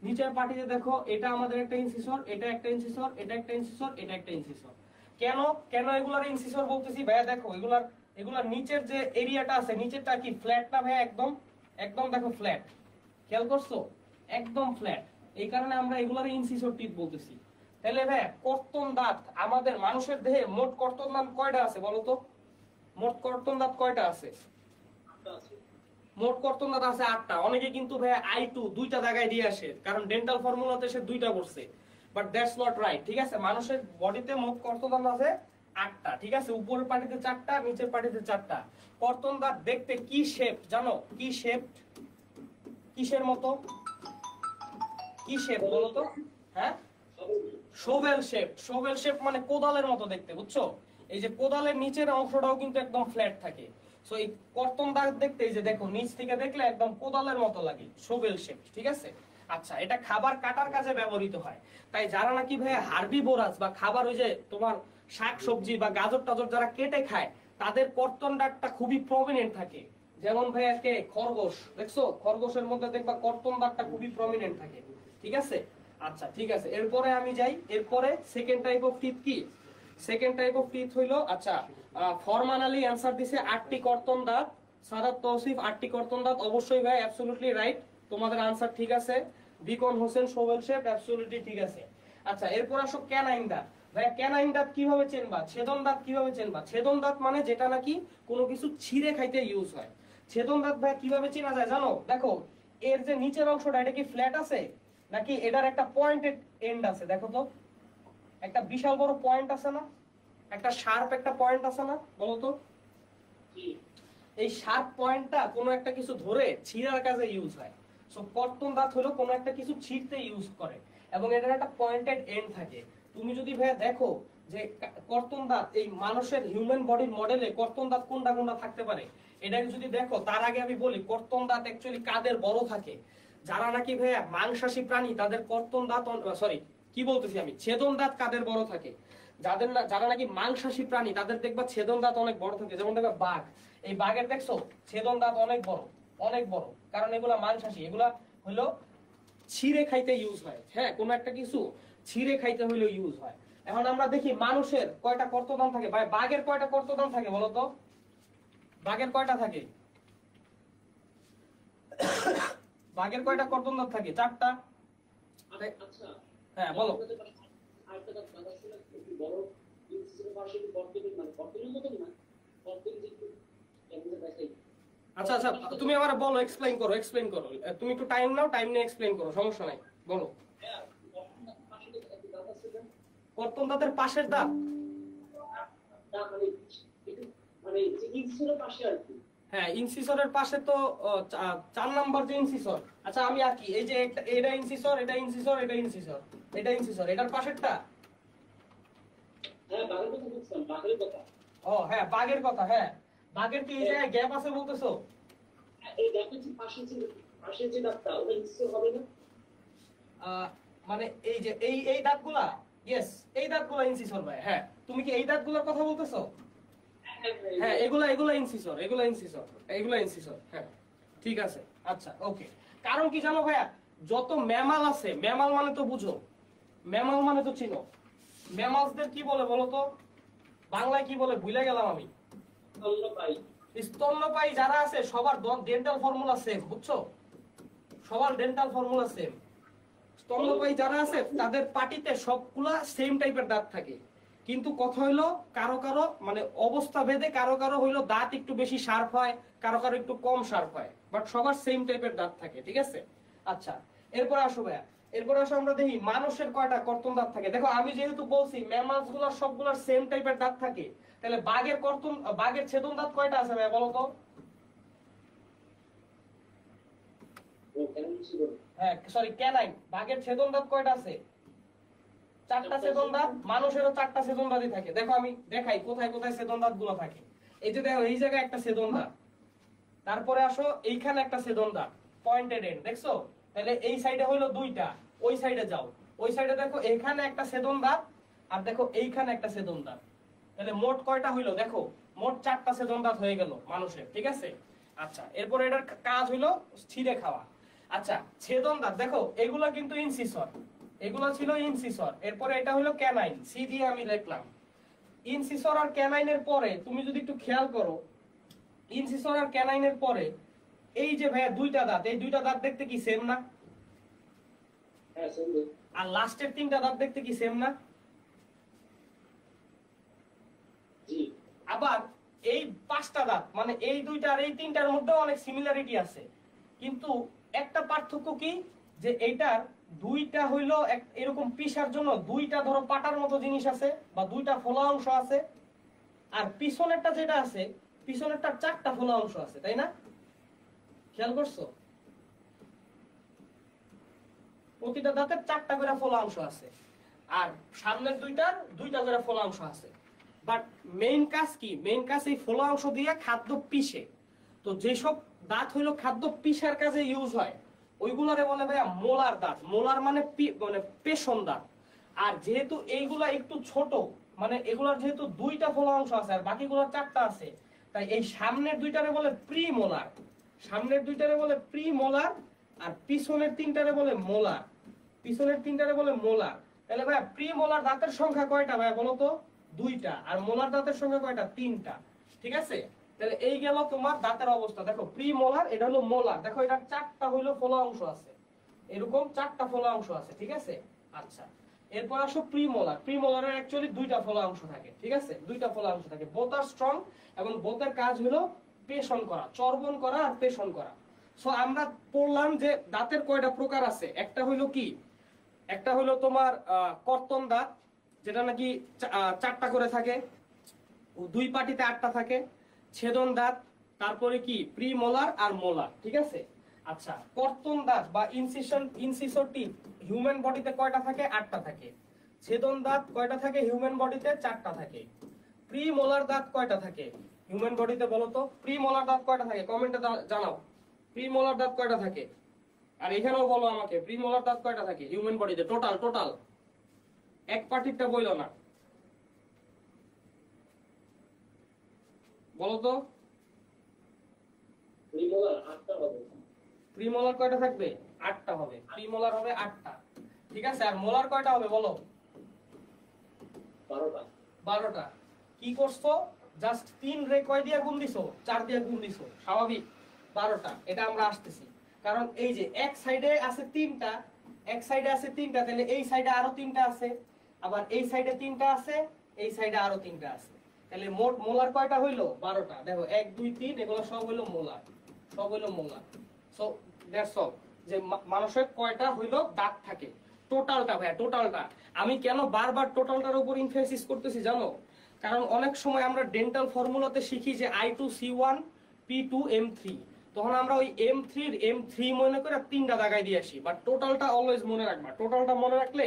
নিচের পার্টিতে দেখো, এটা আমাদের একটা ইনসিসর, এটা একটা ইনসিসর, এটা একটা ইনসিসর, এটা একটা ইনসিসর। কেন কেন এগুলার ইনসিসর বলতেছি ভাইয়া? দেখো, এগুলার নিচের যে এরিয়াটা আছে, নিচেরটা কি ফ্ল্যাট না ভাইয়া? একদম একদম দেখো ফ্ল্যাট, খেয়াল করছো? একদম ফ্ল্যাট, এই কারণে আমরা এগুলার ইনসিসর টিথ বলতেছি। তাহলে ভাইয়া, কর্তন দাঁত আমাদের মানুষের দেহে মোট কর্তন দাঁত কয়টা আছে বলো তো? মোট কর্তন দাঁত কয়টা আছে? মোট কর্তন দাঁত আছে 8টা। অনেকে কিন্তু ভাইয়া I2 দুইটা জায়গায় দিয়ে আসে, কারণ ডেন্টাল ফর্মুলাতে সে দুইটা করছে, বাট দ্যাটস নট রাইট, ঠিক আছে। মানুষের বডিতে মোট কর্তন দাঁত আছে 8টা, ঠিক আছে। উপরের পাটিতে 4টা, নিচের পাটিতে 4টা। কর্তন দাঁত দেখতে কি শেপ জানো? কি শেপ? কিসের মতো? কি শেপ বলো তো? হ্যাঁ, শোভেল শেপ। শোভেল শেপ মানে কোদালের মতো দেখতে, বুঝছো? এই যে কোদালের নিচের অংশটাও কিন্তু একদম ফ্ল্যাট থাকে। সো এই কর্তন দাঁত দেখতে, এই যে দেখো, নিচ থেকে দেখলে একদম কোদালের মতো লাগে, শোভেল শেপ, ঠিক আছে। আচ্ছা, এটা খাবার কাটার কাজে ব্যবহৃত হয়। তাই যারা নাকি ভাই হার্বিভোরাস বা খাবার, ওই যে তোমার শাক সবজি বা গাজর টাজর যারা কেটে খায়, তাদের কর্তন দাঁতটা খুবই প্রমিনেন্ট থাকে। যেমন ভাইয়া কে? খরগোশ, দেখছো? খরগোশের মধ্যে দেখবা কর্তন দাঁতটা খুবই প্রমিনেন্ট থাকে, ঠিক আছে। আচ্ছা, ঠিক আছে, এরপরে আমি যাই। এরপরে সেকেন্ড টাইপ অফ টিথ কি? সেকেন্ড টাইপ অফ টিথ হইলো, আচ্ছা, ফরমান আলী অ্যানসার দিছে 8টি কর্তন দাঁত। সাদাত তৌসিফ 8টি কর্তন দাঁত, অবশ্যই ভাই, অ্যাবসলিউটলি রাইট, তোমাদের আনসার ঠিক আছে। Beacon Hossain shovel shape, absolutely ঠিক আছে। আচ্ছা, এরপর আসো ক্যানাইন দাঁত। ভাই ক্যানাইন দাঁত কিভাবে চেনবা? ছেদন দাঁত কিভাবে চেনবা? ছেদন দাঁত মানে যেটা নাকি কোনো কিছু ছিঁড়ে খাইতে ইউজ হয়। ছেদন দাঁত ভাই কিভাবে চেনা যায় জানো? দেখো, এর যে নিচের অংশটা, এটা কি ফ্ল্যাট আছে নাকি এটার একটা পয়েন্টেড এন্ড আছে? দেখো তো, একটা বিশাল বড় পয়েন্ট আছে না? একটা শার্প একটা পয়েন্ট আছে না? বলো তো। এই শার্প পয়েন্টটা কোনো একটা কিছু ধরে ছিঁড়ার কাজে ইউজ হয়। সো কর্তন দাঁত হলো কোনো একটা কিছু ছিঁড়তে ইউজ করে, এবং এটার একটা পয়েন্টেড এন্ড থাকে। তুমি যদি ভাইয়া দেখো যে কর্তন দাঁত এই মানুষের হিউম্যান বডির মডেলে কর্তন দাঁত কোনটা কোনটা থাকতে পারে, এটাকে যদি দেখো, তার আগে আমি বলি কর্তন দাঁত অ্যাকচুয়ালি কাদের বড় থাকে? যারা নাকি ভাইয়া মাংসাশী প্রাণী, তাদের কর্তন দাঁত, সরি কি বলতেছি আমি, ছেদন দাঁত কাদের বড় থাকে? যারা নাকি মাংসাশী প্রাণী, তাদের দেখবা ছেদন দাঁত অনেক বড় থাকে। যেমন দেখবা বাঘ, এই বাঘের দেখছো ছেদন দাঁত অনেক বড়, অনেক বড়, কারণ এগুলা মাংসাশী, এগুলা হলো ছিঁড়ে খাইতে ইউজ হয়। হ্যাঁ, কোন একটা কিছু ছিঁড়ে খাইতে হইলে ইউজ হয়। এখন আমরা দেখি মানুষের কয়টা কর্তদান থাকে, ভাই বাঘের কয়টা কর্তদান থাকে বলো তো? বাঘের কয়টা থাকে? বাঘের কয়টা কর্তদান থাকে? 4টা। আচ্ছা, হ্যাঁ বলো। আরেকটা কথা ছিল, একটু বড় ইনসিসির পাশে কর্তনের, মানে কর্তনের মতন না, কর্তন যে একটু এমনি দেখাই। আচ্ছা আচ্ছা, তুমি আবার বলো, এক্সপ্লেইন করো, এক্সপ্লেইন করো। তুমি একটু টাইম নাও, টাইম নিয়ে এক্সপ্লেইন করো, সমস্যা নাই, বলো। হ্যাঁ, কর্তনের পাশে একটা দাঁত আছে না? কর্তন দাঁতের পাশের দাঁত? দাঁত মানে একটু, মানে যে ইনসিসির পাশে আর কি। হ্যাঁ ইনসিসরের পাশে তো 4 নাম্বার যে ইনসিসর। আচ্ছা আমি আঁকি, এই যে এটা ইনসিসর, এটা ইনসিসর, এটা ইনসিসর, এটা ইনসিসর, এটার পাশেরটা। হ্যাঁ বাঘের কথা বলছিলাম, বাঘের কথা। ও হ্যাঁ বাঘের কথা, হ্যাঁ বাঘের কি এই জায়গায় গ্যাপ আছে বলতেছো? এই দেখো যে পাশে যে দাঁতটা ওটা ইনসিসর হবে না? মানে এই যে এই দাঁতগুলা, ইয়েস এই দাঁতগুলা ইনসিসর ভাই। হ্যাঁ তুমি কি এই দাঁতগুলোর কথা বলতেছো? হ্যাঁ এগুলা ইনসিসর, এগুলা ইনসিসর, এগুলা ইনসিসর। হ্যাঁ ঠিক আছে আচ্ছা ওকে। কারণ কি জানো ভাইয়া, যত ম্যামাল আছে, ম্যামাল মানে তো বুঝো, ম্যামাল মানে তো চিনো, ম্যামালসদের কি বলে বলো তো, বাংলায় কি বলে ভুলে গেলাম আমি। স্তন্যপায়ী। স্তন্যপায়ী যারা আছে সবার ডেন্টাল ফর্মুলা সেম, বুঝছো? সবার ডেন্টাল ফর্মুলা সেম। স্তন্যপায়ী যারা আছে তাদের পাটিতে সবগুলা সেম টাইপের দাঁত থাকে, কিন্তু কথা হইলো কারো কারো মানে অবস্থা ভেদে কারো কারো হইলো দাঁত একটু বেশি শার্প হয়, কারো কারো একটু কম শার্প হয়, বাট সবার সেম টাইপের দাঁত থাকে, ঠিক আছে? আচ্ছা এরপর আসো ভাইয়া, এরপর আসো আমরা দেখি মানুষের কয়টা কর্তন দাঁত থাকে। দেখো আমি যেহেতু বলছি ম্যামালস গুলার সবগুলার সেম টাইপের দাঁত থাকে, তাহলে বাঘের ছেদন দাঁত কয়টা আছে ভাইয়া বলো তো? হ্যাঁ সরি ক্যানাইন, বাঘের ছেদন দাঁত কয়টা আছে? 4টা ছেদন দাঁত। মানুষেরও 4টা ছেদন দাঁতই থাকে। দেখো আমি দেখাই কোথায় কোথায় ছেদন দাঁত গুলো থাকে। এই যে দেখো এই জায়গায় একটা ছেদন দাঁত, তারপরে আসো এইখানে একটা ছেদন দাঁত পয়েন্টেড এন্ড, দেখছো? তাহলে এই সাইডে হইলো 2টা, ওই সাইডে যাও, ওই সাইডে দেখো এখানে একটা ছেদন দাঁত, আর দেখো এইখানে একটা ছেদন দাঁত। তাহলে মোট কয়টা হইলো দেখো, মোট 4টা ছেদন দাঁত হয়ে গেল মানুষের, ঠিক আছে? আচ্ছা এরপর এটার কাজ হইলো ছিঁড়ে খাওয়া। আচ্ছা ছেদন দাঁত দেখো এগুলা কিন্তু ইনসিসর, এগুলা ছিল ইনসিসর, এরপরে এটা হলো ক্যানাইন, সি দিয়ে আমি লিখলাম। ইনসিসর আর ক্যানাইনের পরে তুমি যদি একটু খেয়াল করো, ইনসিসর আর ক্যানাইনের পরে এই যে ভাইয়া 2টা দাঁত, এই 2টা দাঁত দেখতে কি সেম না? হ্যাঁ সেম। আর লাস্টের 3টা দাঁত দেখতে কি সেম না? জি। আবার এই 5টা দাঁত মানে এই 2টা আর এই 3টার মধ্যে অনেক সিমিলারিটি আছে, কিন্তু একটা পার্থক্য কি, যে এইটার 2টা হইলো এরকম পিসার জন্য 2টা ধরো পাটার মতো জিনিস আছে বা 2টা ফোলা অংশ আছে, আর পিছনেরটা যেটা আছে পিছনেরটা 4টা ফোলা অংশ আছে, তাই না? খেয়াল করছো? প্রতিটা দাঁতের 4টা করে ফোলা অংশ আছে, আর সামনের 2টা করে ফোলা অংশ আছে। বাট মেইন কাজ কি? মেইন কাজ এই ফোলা অংশ দিয়ে খাদ্য পিষে। তো যেসব দাঁত হইলো খাদ্য পিষার কাজে ইউজ হয় ওইগুলারে বলে ভাইয়া মোলার দাঁত। মোলার মানে মানে পেশন দাঁত। আর যেহেতু এইগুলা একটু ছোট, মানে এগুলার যেহেতু 2টা ফোলা অংশ আছে আর বাকিগুলোর 4টা আছে, তাই এই সামনের 2টারে বলে প্রি মোলার, সামনের 2টারে বলে প্রি মোলার, আর পিছনের 3টারে বলে মোলার, পিছনের 3টারে বলে মোলার। তাহলে ভাইয়া প্রি মোলার দাঁতের সংখ্যা কয়টা ভাইয়া বলো তো? 2টা। আর মোলার দাঁতের সংখ্যা কয়টা? 3টা। ঠিক আছে? তাহলে এই গেল তোমার দাঁতের অবস্থা। দেখো প্রি মোলার, এটা হলো মোলার, দেখো এটা 4টা হইলো ফোলা অংশ আছে, এরকম 4টা ফোলা অংশ আছে, ঠিক আছে? আচ্ছা এরপর আসো প্রি মোলার। প্রি মোলারের অ্যাকচুয়ালি 2টা ফোলা অংশ থাকে, ঠিক আছে? 2টা ফোলা অংশ থাকে, বোথ আর স্ট্রং, এবং বোথের কাজ হলো পেষণ করা, চর্বণ করা আর পেষণ করা। সো আমরা পড়লাম যে দাঁতের কয়টা প্রকার আছে। একটা হইলো কি, একটা হইলো তোমার কর্তন দাঁত, যেটা নাকি 4টা করে থাকে, 2 পাটিতে 8টা থাকে। ছেদন দাঁত, তারপরে কি প্রি মোলার আর মোলার, ঠিক আছে? আচ্ছা কর্তন দাঁত বা ইনসিসর টিপ হিউম্যান বডিতে কয়টা থাকে? 8টা থাকে। ছেদন দাঁত কয়টা থাকে হিউম্যান বডিতে? 4টা থাকে। প্রি মোলার দাঁত কয়টা থাকে হিউম্যান বডিতে বলো তো? প্রি মোলার দাঁত কয়টা থাকে কমেন্টে জানাও। প্রি মোলার দাঁত কয়টা থাকে? আর এখানেও বলো আমাকে প্রি মোলার দাঁত কয়টা থাকে হিউম্যান বডিতে টোটাল, এক পার্টিরটা বইলো না, বলো তো। প্রিমোলার 8টা হবে। প্রিমোলার কয়টা থাকবে? 8টা হবে। প্রিমোলার হবে 8টা, ঠিক আছে? আর মোলার কয়টা হবে বলো? 12টা। 12টা। কি করছো? জাস্ট 3 রে কয় দিয়ে গুণ দিছো? 4 দিয়ে গুণ দিছো, স্বাভাবিক 12টা। এটা আমরা আসতেছি, কারণ এই যে এক সাইডে আছে 3টা, এক সাইডে আছে 3টা, তাহলে এই সাইডে আরো 3টা আছে, আবার এই সাইডে 3টা আছে, এই সাইডে আরো 3টা আছে। তাহলে মোট মোলার কয়টা হইলো? 12টা। দেখো 1 2 3 এগুলো সব হইলো মোলার, সব হইলো মোলার। সো দ্যাটস অল, যে মানুষের কয়টা হইলো দাঁত থাকে। টোটালটা ভাইয়া, টোটালটা। আমি কেন বারবার টোটালটার উপর ইনফাসিস করতেছি জানো? কারণ অনেক সময় আমরা ডেন্টাল ফর্মুলাতে শিখি যে I2C1 P2 M3, তখন আমরা ওই M3 মনে করে তিনটা জায়গায় দিয়ে আসি, বাট টোটালটা অলওয়েজ মনে রাখবা। টোটালটা মনে রাখলে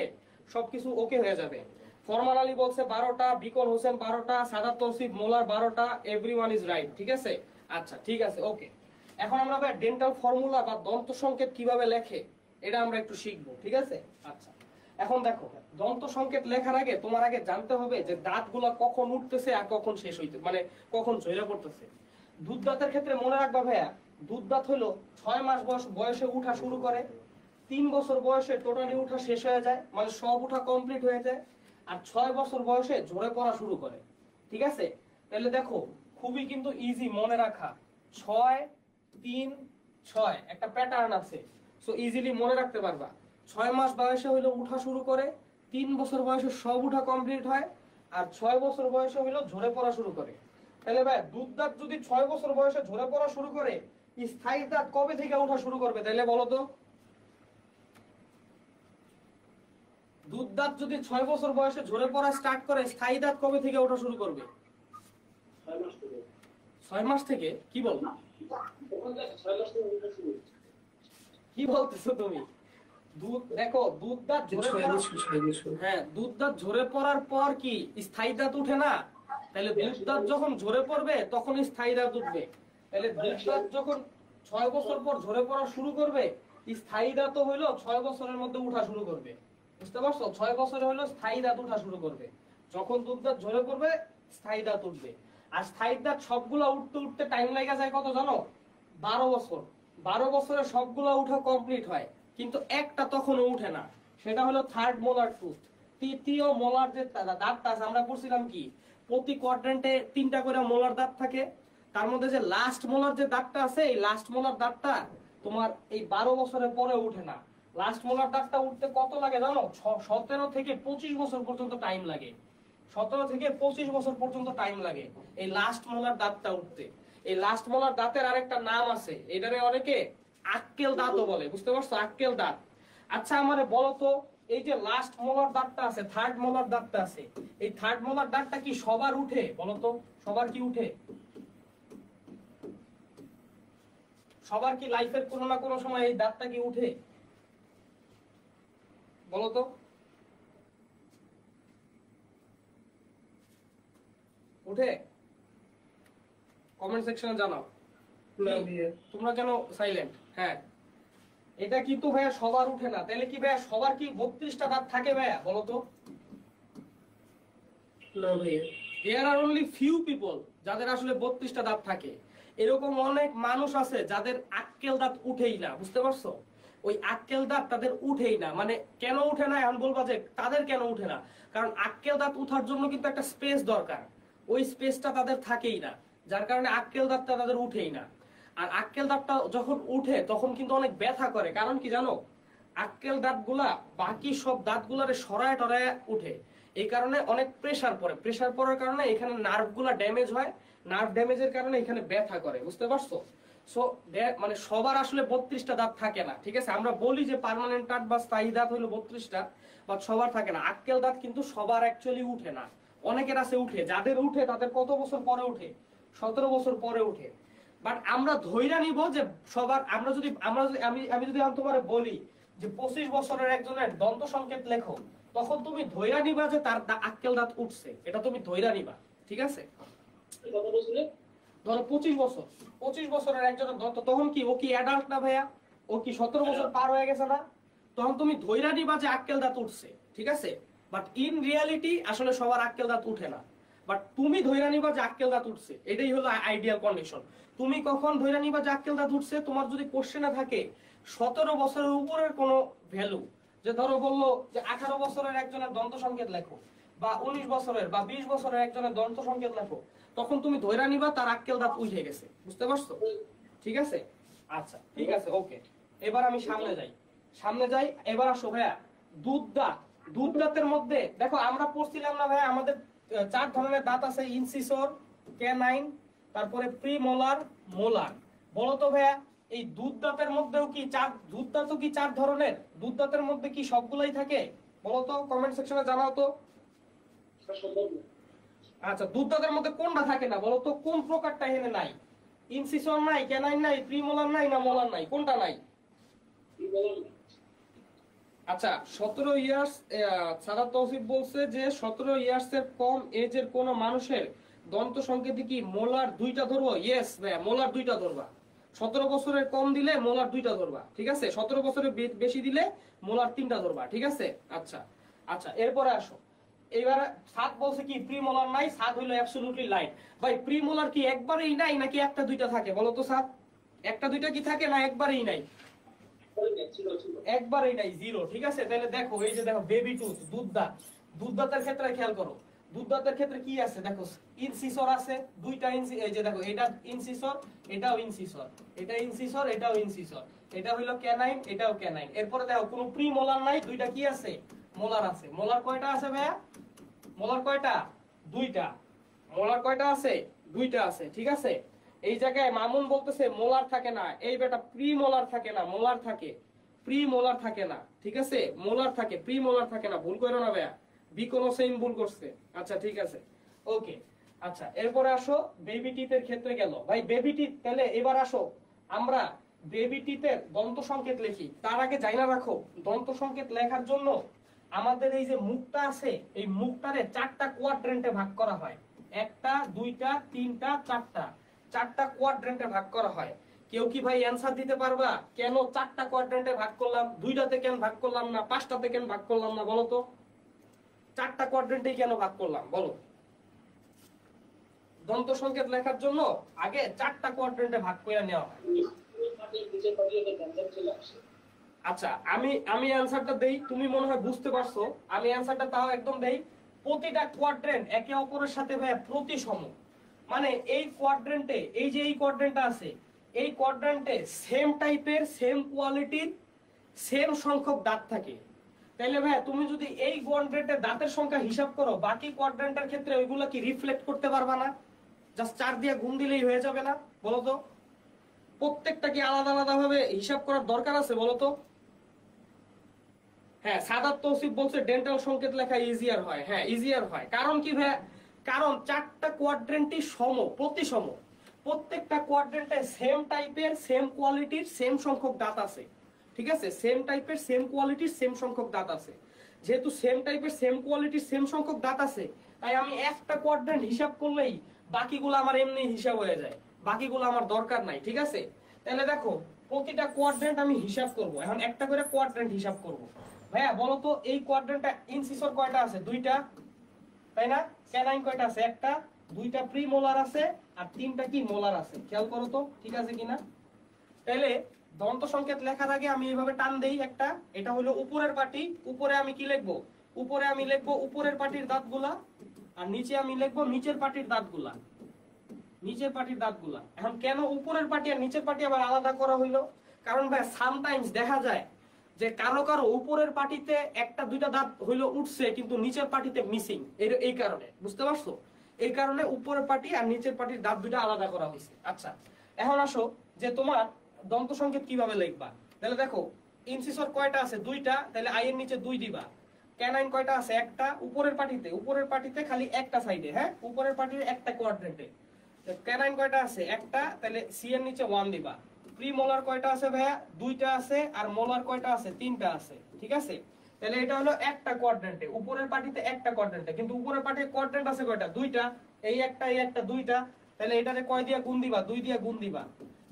সবকিছু ওকে হয়ে যাবে। ফরমান আলী বলছে 12টা, বিকন হোসেন 12টা, সাদাত তৌসিফ মোলার 12টা, এভরিওয়ান ইজ রাইট। ঠিক আছে, আচ্ছা ঠিক আছে, ওকে। এখন আমরা ভাই ডেন্টাল ফর্মুলা বা দন্ত সংকেত কিভাবে লেখে এটা আমরা একটু শিখবো। ঠিক আছে, আচ্ছা এখন দেখো, দন্ত সংকেত লেখার আগে তোমার আগে জানতে হবে যে দাঁতগুলা কখন উঠতেছে আর কখন শেষ হইতে, মানে কখন ঝরে পড়তেছে। দুধ দাঁতের ক্ষেত্রে মনে রাখবা ভাইয়া, দুধ দাঁত হলো 6 মাস বয়সে উঠা শুরু করে, 3 বছর বয়সে টোটালি উঠা শেষ হয়ে যায়, মানে সব উঠা কমপ্লিট হয়ে যায়, আর 6 বছর বয়সে ঝরে পড়া শুরু করে। ঠিক আছে, তাহলে দেখো খুবই কিন্তু ইজি মনে রাখা, 6 3 6 একটা প্যাটার্ন আছে, সো ইজিলি মনে রাখতে পারবা। 6 মাস বয়সে হইলো উঠা শুরু করে, 3 বছর বয়সে সব উঠা কমপ্লিট হয়, আর 6 বছর বয়সে হইলো ঝরে পড়া শুরু করে। তাহলে ভাই দুধ দাঁত যদি 6 বছর বয়সে ঝরে পড়া শুরু করে, স্থায়ী দাঁত কবে থেকে উঠা শুরু করবে তাহলে বলো তো? দুধ দাঁত যদি 6 বছর বয়সে ঝরে পড়া স্টার্ট করে, স্থায়ী দাঁত কবে থেকে ওঠা শুরু করবে? 6 মাস থেকে। 6 মাস থেকে? কি বল, তখন দেখ 6 মাস থেকে উঠা শুরু হচ্ছে। কি বলতেছো তুমি? দুধ দেখো, দুধ দাঁত ঝরে 6 পড়া, বছর 6 বছর। হ্যাঁ দুধ দাঁত ঝরে পড়ার পর কি স্থায়ী দাঁত উঠে না? তাহলে দুধ দাঁত যখন ঝরে পড়বে তখন স্থায়ী দাঁত উঠবে। তাহলে দুধ দাঁত যখন 6 বছর পর ঝরে পড়া শুরু করবে, স্থায়ী দাঁতও হইলো 6 বছরের মধ্যে উঠা শুরু করবে। বুঝতে পারছো? 6 বছরে হলো স্থায়ী দাঁত উঠা শুরু করবে। যখন দুধ দাঁত ঝরে পড়বে স্থায়ী দাঁত উঠবে। আর স্থায়ী দাঁত সবগুলা উঠতে উঠতে টাইম লাগা যায় কত জানো? 12 বছর। 12 বছরে সবগুলা উঠা কমপ্লিট হয়, কিন্তু একটা তখনও উঠে না, সেটা হলো থার্ড মোলার টুথ। তৃতীয় মোলার যে দাঁতটা আছে, আমরা পড়ছিলাম কি প্রতি কোয়াড্রেন্টে 3টা করে মোলার দাঁত থাকে, তার মধ্যে যে লাস্ট মোলার যে দাঁতটা আছে, এই লাস্ট মোলার দাঁতটা তোমার এই 12 বছরের পরে উঠে না। লাস্ট মোলার দাঁতটা উঠতে কত লাগে জানো? 17 থেকে 25 বছর পর্যন্ত টাইম লাগে। 17 থেকে 25 বছর পর্যন্ত টাইম লাগে এই লাস্ট মোলার দাঁতটা উঠতে। এই লাস্ট মোলার দাঁতের আরেকটা নাম আছে, এটারে অনেকে আক্কেল দাঁতও বলে। বুঝতে পারছো? আক্কেল দাঁত। আচ্ছা আমারে বলো তো, এই যে লাস্ট মোলার দাঁতটা আছে, থার্ড মোলার দাঁতটা আছে, এই থার্ড মোলার দাঁতটা কি সবার উঠে? বলো তো, সবার কি উঠে? সবার কি লাইফের কোনো না কোনো সময় এই দাঁতটা কি উঠে? বলো তো। উঠে? কমেন্ট সেকশনে জানাও। না ভাইয়া। তোমরা কেন সাইলেন্ট? হ্যাঁ, এটা কিন্তু ভাইয়া সবার উঠে না। তাহলে কি ভাইয়া সবার কি 32টা দাঁত থাকে ভাইয়া? বলো তো। না ভাইয়া। দেয়ার আর অনলি ফিউ পিপল যাদের আসলে 32টা দাঁত থাকে। এরকম অনেক মানুষ আছে যাদের আক্কেল দাঁত উঠেই না। বুঝতে পারছো? ওই আক্কেল দাঁত তাদের উঠেই না। মানে কেন উঠে না এখন বলবা যে তাদের কেন উঠে না, কারণ আক্কেল দাঁত উঠার জন্য কিন্তু একটা স্পেস দরকার, ওই স্পেসটা তাদের থাকেই না, যার কারণে আক্কেল দাঁতটা তাদের উঠেই না। আর আক্কেল দাঁতটা যখন উঠে তখন কিন্তু অনেক ব্যথা করে। কারণ কি জানো? আক্কেল দাঁতগুলা বাকি সব দাঁতগুলারে সরায় টরায় উঠে, এই কারণে অনেক প্রেসার পড়ে। প্রেসার পড়ার কারণে এখানে নার্ভগুলা ড্যামেজ হয়, নার্ভ ড্যামেজের কারণে এখানে ব্যথা করে। বুঝতে পারছো? সো মানে সবার আসলে 32টা দাঁত থাকে না। ঠিক আছে, আমরা বলি যে পার্মানেন্ট দাঁত বা স্থায়ী দাঁত হলো 32টা, বাট সবার থাকে না। আক্কেল দাঁত কিন্তু সবার অ্যাকচুয়ালি উঠে না। অনেকের আছে উঠে, যাদের উঠে তাদের কত বছর পরে উঠে? 17 বছর পরে উঠে। বাট আমরা ধইরা নিব যে সবার, আমরা যদি আমি যদি তোমারে বলি যে 25 বছরের একজনের দন্ত সংকেত লেখো, তখন তুমি ধইরা নিবা যে তার আক্কেল দাঁত উঠছে, এটা তুমি ধইরা নিবা। ঠিক আছে, কত বছরে? ধরো 25 বছরের একজনের দন্ত, তখন কি ও কি অ্যাডাল্ট না ভাইয়া? ও কি 17 বছর পার হয়ে গেছে না? তখন তুমি ধইরা নিবা যে আক্কেল দাঁত উঠছে। ঠিক আছে, বাট ইন রিয়ালিটি আসলে সবার আক্কেল দাঁত উঠে না। বাট তুমি ধইরা নিবা যে আক্কেল দাঁত উঠছে, এটাই হলো আইডিয়াল কন্ডিশন। তুমি কখন ধইরা নিবা যে আক্কেল দাঁত উঠছে? তোমার যদি কোশ্চেনে থাকে 17 বছরের উপরের কোনো ভ্যালু, যে ধরো বললো যে 18 বছরের একজনের দন্ত সংকেত লেখো, বা 19 বছরের বা 20 বছরের একজনের দন্ত সংকেত লেখো, তখন তুমি ধইরা নিবা তার আক্কেল দাঁত উঠে গেছে। বুঝতে পারছো? ঠিক আছে, আচ্ছা ঠিক আছে, ওকে। এবার আমি সামনে যাই। এবার আসো ভাইয়া, দুধ দাঁতের মধ্যে দেখো আমরা পড়ছিলাম না ভাইয়া, আমাদের 4 ধরনের দাঁত আছে, ইনসিসর, ক্যানাইন, তারপরে প্রিমোলার, মোলার। বলো তো ভাইয়া, এই দুধ দাঁতের মধ্যেও কি দুধ দাঁতও কি 4 ধরনের? দুধ দাঁতের মধ্যে কি সবগুলাই থাকে? বলো তো, কমেন্ট সেকশনে জানাও তো। সেটা সম্ভব না। আচ্ছা, দুধ দাঁতের মধ্যে কোনটা থাকে না বলো তো? কোন প্রকারটা এখানে নাই? ইনসিসর নাই, ক্যানাইন নাই, প্রিমোলার নাই, না মোলার নাই, কোনটা নাই? কি বলেন না? আচ্ছা 17 ইয়ার্স, সাদাত তৌসিফ বলছে যে 17 ইয়ার্স এর কম এজের কোন মানুষের দন্ত সংকেতে কি মোলার দুইটা ধরবো? ইয়েস ভাইয়া, মোলার দুইটা ধরবা। 17 বছরের কম দিলে মোলার দুইটা ধরবা, ঠিক আছে? 17 বছরের বেশি দিলে মোলার তিনটা ধরবা, ঠিক আছে? আচ্ছা আচ্ছা, এরপরে আসো। এবার সাত বলছে কি প্রিমোলার নাই, সাত হইলো অ্যাবসলিউটলি লাইট। ভাই প্রিমোলার কি একবারেই নাই নাকি একটা দুইটা থাকে বলো তো সাত? একটা দুইটা কি থাকে না একবারেই নাই? ছিল ছিল। একবারেই নাই, জিরো, ঠিক আছে? তাহলে দেখো এই যে দেখো বেবি টুথ, দুধদাঁত, দুধদাঁতের ক্ষেত্রে খেয়াল করো, দুধদাঁতের ক্ষেত্রে কি আছে দেখো, ইনসিসর আছে দুইটা, এই যে দেখো এটা ইনসিসর, এটাও ইনসিসর, এটা ইনসিসর, এটাও ইনসিসর, এটা হলো ক্যানাইন, এটাও ক্যানাইন। এরপরে দেখো কোনো প্রিমোলার নাই, দুইটা কি আছে? মোলার আছে। মোলার কয়টা আছে ভাইয়া? মোলার কয়টা? দুইটা। মোলার কয়টা আছে? দুইটা আছে, ঠিক আছে? এই জায়গায় মামুন বলতেছে মোলার থাকে না, এই বেটা প্রি মোলার থাকে না, মোলার থাকে, প্রি মোলার থাকে না, ঠিক আছে? মোলার থাকে, প্রি মোলার থাকে না, ভুল করো না ভাইয়া, বি কোন সেম ভুল করছে। আচ্ছা ঠিক আছে, ওকে। আচ্ছা এরপরে আসো বেবি টিথের ক্ষেত্রে গেল ভাই, বেবি টিথ। তাহলে এবার আসো আমরা বেবি টিথের দন্ত সংকেত লিখি। তার আগে জানা রাখো দন্ত সংকেত লেখার জন্য আমাদের এই যে মুখটা আছে, এই মুখটারে চারটা কোয়াড্রেন্টে ভাগ করা হয়। একটা, দুইটা, তিনটা, চারটা, চারটা কোয়াড্রেন্টে ভাগ করা হয়। কেউ কি ভাই অ্যানসার দিতে পারবা কেন চারটা কোয়াড্রেন্টে ভাগ করলাম? দুইটাতে কেন ভাগ করলাম না? পাঁচটাতে কেন ভাগ করলাম না? বলো তো, চারটা কোয়াড্রেন্টে কেন ভাগ করলাম বলো? দন্ত সংকেত লেখার জন্য আগে চারটা কোয়াড্রেন্টে ভাগ করে নেওয়া হয়। নিচের পাঠিয়ে ক্যান্সার চলে আসে। আচ্ছা আমি অ্যানসারটা দেই, তুমি মনে হয় বুঝতে পারছো। আমি অ্যানসারটা তাও একদম দেই। প্রতিটা কোয়াড্রেন্ট একে অপরের সাথে ভাই প্রতিসম, মানে এই কোয়াড্রেন্টে, এই যে এই কোয়াড্রেন্টটা আছে, এই কোয়াড্রেন্টে সেম টাইপের, সেম কোয়ালিটির, সেম সংখ্যক দাঁত থাকে। তাইলে ভাই তুমি যদি এই কোয়াড্রেন্টের দাঁতের সংখ্যা হিসাব করো, বাকি কোয়াড্রেন্টের ক্ষেত্রে ওইগুলো কি রিফ্লেক্ট করতে পারবা না? জাস্ট 4 দিয়ে গুণ দিলেই হয়ে যাবে না? বলো তো, প্রত্যেকটা কি আলাদা আলাদা ভাবে হিসাব করার দরকার আছে বলো তো? হ্যাঁ, সাদাত তৌসিফ বলছে ডেন্টাল সংকেত লেখা ইজিয়ার হয়। হ্যাঁ ইজিয়ার হয়, কারণ কি ভাই? কারণ চারটা কোয়াড্রেন্টই সম, প্রতিসম, প্রত্যেকটা কোয়াড্রেন্টে সেম টাইপের, সেম কোয়ালিটির, সেম সংখ্যক দাঁত আছে, ঠিক আছে? সেম টাইপের, সেম কোয়ালিটির, সেম সংখ্যক দাঁত আছে। যেহেতু সেম টাইপের, সেম কোয়ালিটির, সেম সংখ্যক দাঁত আছে, তাই আমি একটা কোয়াড্রেন্ট হিসাব করলেই বাকিগুলো আমার এমনি হিসাব হয়ে যায়, বাকিগুলো আমার দরকার নাই, ঠিক আছে? তাহলে দেখো প্রতিটা কোয়াড্রেন্ট আমি হিসাব করব। এখন একটা করে কোয়াড্রেন্ট হিসাব করব। ভাইয়া বলো তো এই কোয়াড্রেন্টটা ইনসিসর কয়টা আছে? দুইটা, তাই না? ক্যানাইন কয়টা আছে? একটা, দুইটা প্রি মোলার আছে, আর তিনটা কি মোলার আছে। খেয়াল করো তো ঠিক আছে কিনা। তাহলে দন্ত সংকেত লেখার আগে আমি এইভাবে টান দেই একটা, এটা হলো উপরের পাটি, উপরে আমি কি লিখবো? উপরে আমি লিখবো উপরের পাটির দাঁতগুলা, আর নিচে আমি লিখবো নিচের পাটির দাঁতগুলা, নিচের পাটির দাঁতগুলা। এখন কেন উপরের পাটি আর নিচের পাটি আবার আলাদা করা হইলো? কারণ ভাই সামটাইমস দেখা যায় যে কারো কারো উপরের পাটিতে একটা দুইটা দাঁত হইলো উঠছে কিন্তু নিচের পাটিতে মিসিং, এই কারণে, বুঝতে পারছো? এই কারণে উপরের পাটি আর নিচের পাটির দাঁত দুইটা আলাদা করা হয়েছে। আচ্ছা এখন আসো যে তোমার দন্ত সংকেত কিভাবে লিখবা। তাহলে দেখো ইনসিসর কয়টা আছে? দুইটা, তাহলে আই এর নিচে 2 দিবা। ক্যানাইন কয়টা আছে? একটা, উপরের পাটিতে, উপরের পাটিতে খালি একটা সাইডে, হ্যাঁ উপরের পাটির একটা কোয়াড্রেন্টে। ক্যানাইন কয়টা আছে? একটা, তাহলে সি এর নিচে 1 দিবা। প্রি মোলার কয়টা আছে ভাইয়া? দুইটা আছে। আর মোলার কয়টা আছে? তিনটা আছে, ঠিক আছে? তাহলে এটা হলো একটা কোয়াড্রেন্টে, উপরের পাটিতে একটা কোয়াড্রেন্টে, কিন্তু উপরের পাটিতে কোয়াড্রেন্ট আছে কয়টা? দুইটা, এই একটা, এই একটা, দুইটা। তাহলে এটারে কয় দিয়ে গুণ দিবা? 2 দিয়ে গুণ দিবা।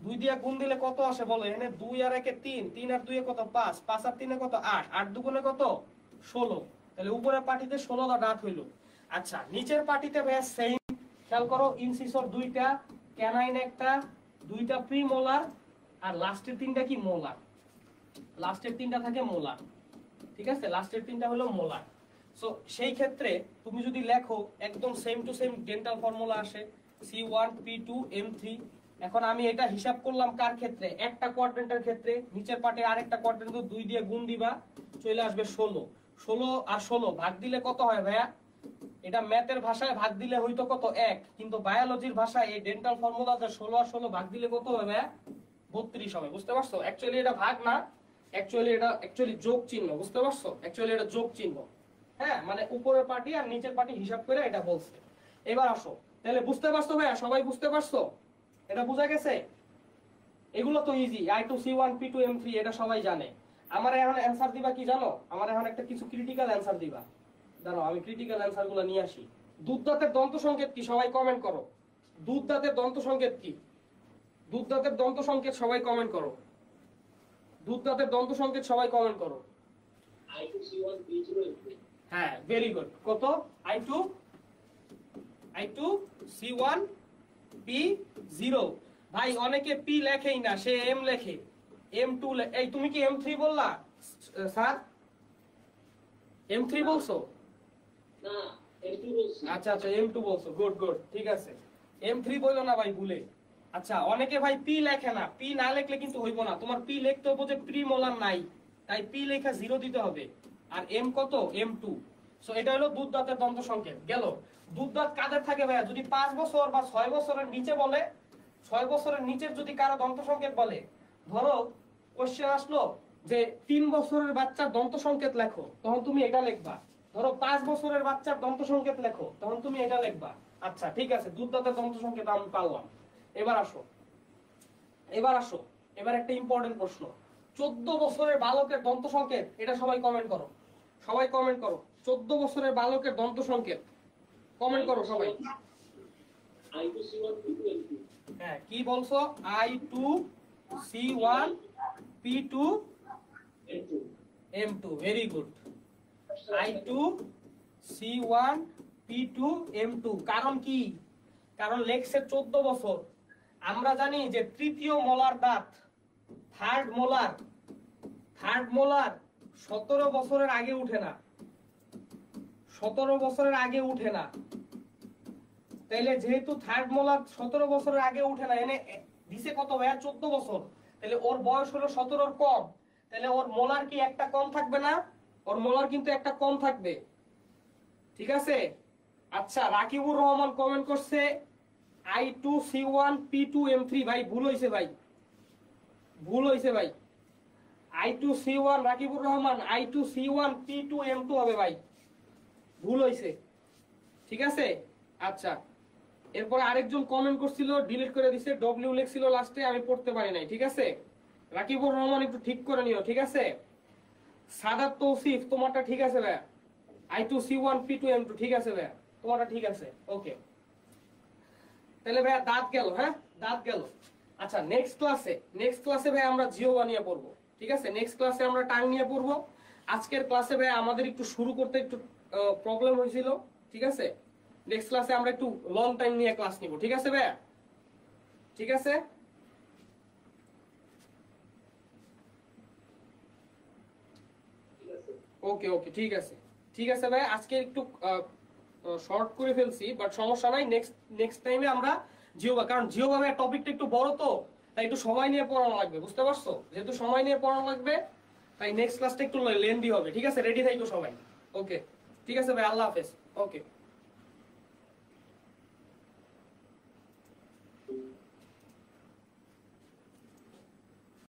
2 দিয়ে গুণ দিলে কত আসে বলো? এখানে 2 আর 1 এ 3, 3 আর 2 এ কত? 5, 5 আর 3 এ কত? 8, 8 দুগুণে কত? 16। তাহলে উপরের পাটিতে 16টা দাঁত হইলো। আচ্ছা নিচের পাটিতে ভাইয়া সেম, খেয়াল করো ইনসিসর দুইটা, ক্যানাইন একটা, দুইটা প্রি মোলার, আর লাস্টের তিনটা কি? মোলার। লাস্টের তিনটা থাকে মোলার, ঠিক আছে? লাস্টের তিনটা হলো মোলার। সো সেই ক্ষেত্রে তুমি যদি লেখো একদম same to same dental formula আসে, C1 P2 M3। এখন আমি এটা হিসাব করলাম কার ক্ষেত্রে? একটা কোয়াড্রেন্টের ক্ষেত্রে। নিচের পাটে আরেকটা কোয়াড্রেন্ট 2 দিয়ে গুণ দিবা, চলে আসবে 16। 16 আর 16 ভাগ দিলে কত হয় ভাইয়া? এটা ম্যাথের ভাষায় ভাগ দিলে হয়তো কত? 1, কিন্তু বায়োলজির ভাষায় এই ডেন্টাল ফর্মুলাতে 16 আর 16 ভাগ দিলে কত হবে ভাইয়া? 32 হবে, বুঝতে পারছো? অ্যাকচুয়ালি এটা ভাগ না, অ্যাকচুয়ালি যোগ চিহ্ন, বুঝতে পারছো? অ্যাকচুয়ালি এটা যোগ চিহ্ন, হ্যাঁ মানে উপরের পাটি আর নিচের পাটি হিসাব করে এটা বলছে। এবার আসো, তাহলে বুঝতে পারছো ভাইয়া? সবাই বুঝতে পারছো? এটা বোঝা গেছে? এগুলো তো ইজি, I2C1 P2 M3 এটা সবাই জানে। আমার এখন অ্যানসার দিবা কি জানো? আমার এখন একটা কিছু ক্রিটিক্যাল অ্যানসার দিবা। দাঁড়াও আমি ক্রিটিক্যাল অ্যানসার গুলো নিয়ে আসি। দুধ দাঁতের দন্ত সংকেত কি সবাই কমেন্ট করো। দুধ দাঁতের দন্ত সংকেত কি? দুধ দাঁতের দন্ত সংকেত সবাই কমেন্ট করো। দুধ দাঁতের দন্ত সংকেত সবাই কমেন্ট করো। I2C1 B0 M2 হ্যাঁ ভেরি গুড। কত? I2C1 P0। ভাই অনেকে পি লেখেই না, সে এম লেখে, M2 এই তুমি কি M3 বললা স্যার? M3 বলছো? না M2 বলছি। আচ্ছা আচ্ছা M2 বলছো, গুড গুড, ঠিক আছে। M3 বললো না ভাই ভুলে। আচ্ছা অনেকে ভাই পি লেখে না, পি না লিখলে কিন্তু হইব না, তোমার পি লিখতে হবে যে প্রিমোলার নাই, তাই পি লেখা 0 দিতে হবে। আর এম কত? M2। সো এটা হলো দুধ দাঁতের দন্ত সংকেত গেল। দুধ দাঁত কাদের থাকে ভাইয়া? যদি 5 বছর বা 6 বছরের নিচে বলে, 6 বছরের নিচের যদি কারো দন্ত সংকেত বলে, ধরো কোশ্চেন আসলো যে 3 বছরের বাচ্চার দন্ত সংকেত লেখো, তখন তুমি এটা লিখবা। ধরো 5 বছরের বাচ্চার দন্ত সংকেত লেখো, তখন তুমি এটা লিখবা। আচ্ছা ঠিক আছে, দুধ দাঁতের দন্ত সংকেত আমি পারলাম। এবার আসো, এবার একটা ইম্পর্টেন্ট প্রশ্ন। 14 বছরের বালকের দন্ত সংকেত, এটা সবাই কমেন্ট করো, সবাই কমেন্ট করো। 14 বছরের বালকের দন্ত সংকেত কমেন্ট করো সবাই। I2C1 P2 M2 হ্যাঁ কি বলছো? I2C1 P2 M2 M2 very good. I2C1 P2 M2 কারণ কি? কারণ লেখছে 14 বছর। আমরা জানি যে তৃতীয় মোলার দাঁত, থার্ড মোলার 17 বছরের আগে উঠে না, 17 বছরের আগে উঠে না। তাইলে যেহেতু থার্ড মোলার 17 বছরের আগে উঠে না, এনে দিছে কত ভাইয়া? 14 বছর। তাহলে ওর বয়স হলো 17 কম, তাহলে ওর মোলার কি একটা কম থাকবে না? ওর মোলার কিন্তু একটা কম থাকবে, ঠিক আছে? আচ্ছা রাকিবুর রহমান কমেন্ট করছে I2C1 P2 M3। ভাই ভুল হইছে ভাই, ভুল হইছে ভাই। I2C1 Rakibur Rahman I2C1 P2 M2 হবে ভাই, ভুল হইছে, ঠিক আছে? আচ্ছা এরপরে আরেকজন কমেন্ট করছিল, ডিলিট করে দিছে, ডব্লিউ লিখছিল লাস্টে, আমি পড়তে পারি নাই, ঠিক আছে? রাকিবুর রহমান একটু ঠিক করে নিও, ঠিক আছে? সাদাত তৌসিফ তোমারটা ঠিক আছে ভাই, I2C1 P2 M2 ঠিক আছে ভাই, তোমারটা ঠিক আছে, ওকে। তাহলে ভাইয়া দাঁত গেল, হ্যাঁ দাঁত গেল। আচ্ছা নেক্সট ক্লাসে ভাই আমরা জিওবা নিয়ে পড়বো, ঠিক আছে? নেক্সট ক্লাসে আমরা টাং নিয়ে পড়বো। আজকের ক্লাসে ভাই আমাদের একটু শুরু করতে একটু প্রবলেম হয়েছিল, ঠিক আছে? নেক্সট ক্লাসে আমরা একটু লং টাইম নিয়ে ক্লাস নিব, ঠিক আছে ভাইয়া? ঠিক আছে, ঠিক আছে। ওকে ওকে ঠিক আছে, ঠিক আছে ভাই। আজকে একটু শর্ট করে ফেলছি, বাট সমস্যা নাই। নেক্সট টাইমে আমরা জিওবা, কারণ জিওবা টপিকটা একটু বড় তো, তাই একটু সময় নিয়ে পড়ানো লাগবে, বুঝতে পারছো? যেহেতু সময় নিয়ে পড়ানো লাগবে, তাই নেক্সট ক্লাসটা একটু লেন্দি হবে, ঠিক আছে? রেডি থাকো সবাই, ওকে ঠিক আছে ভাই, আল্লাহ হাফেজ, ওকে।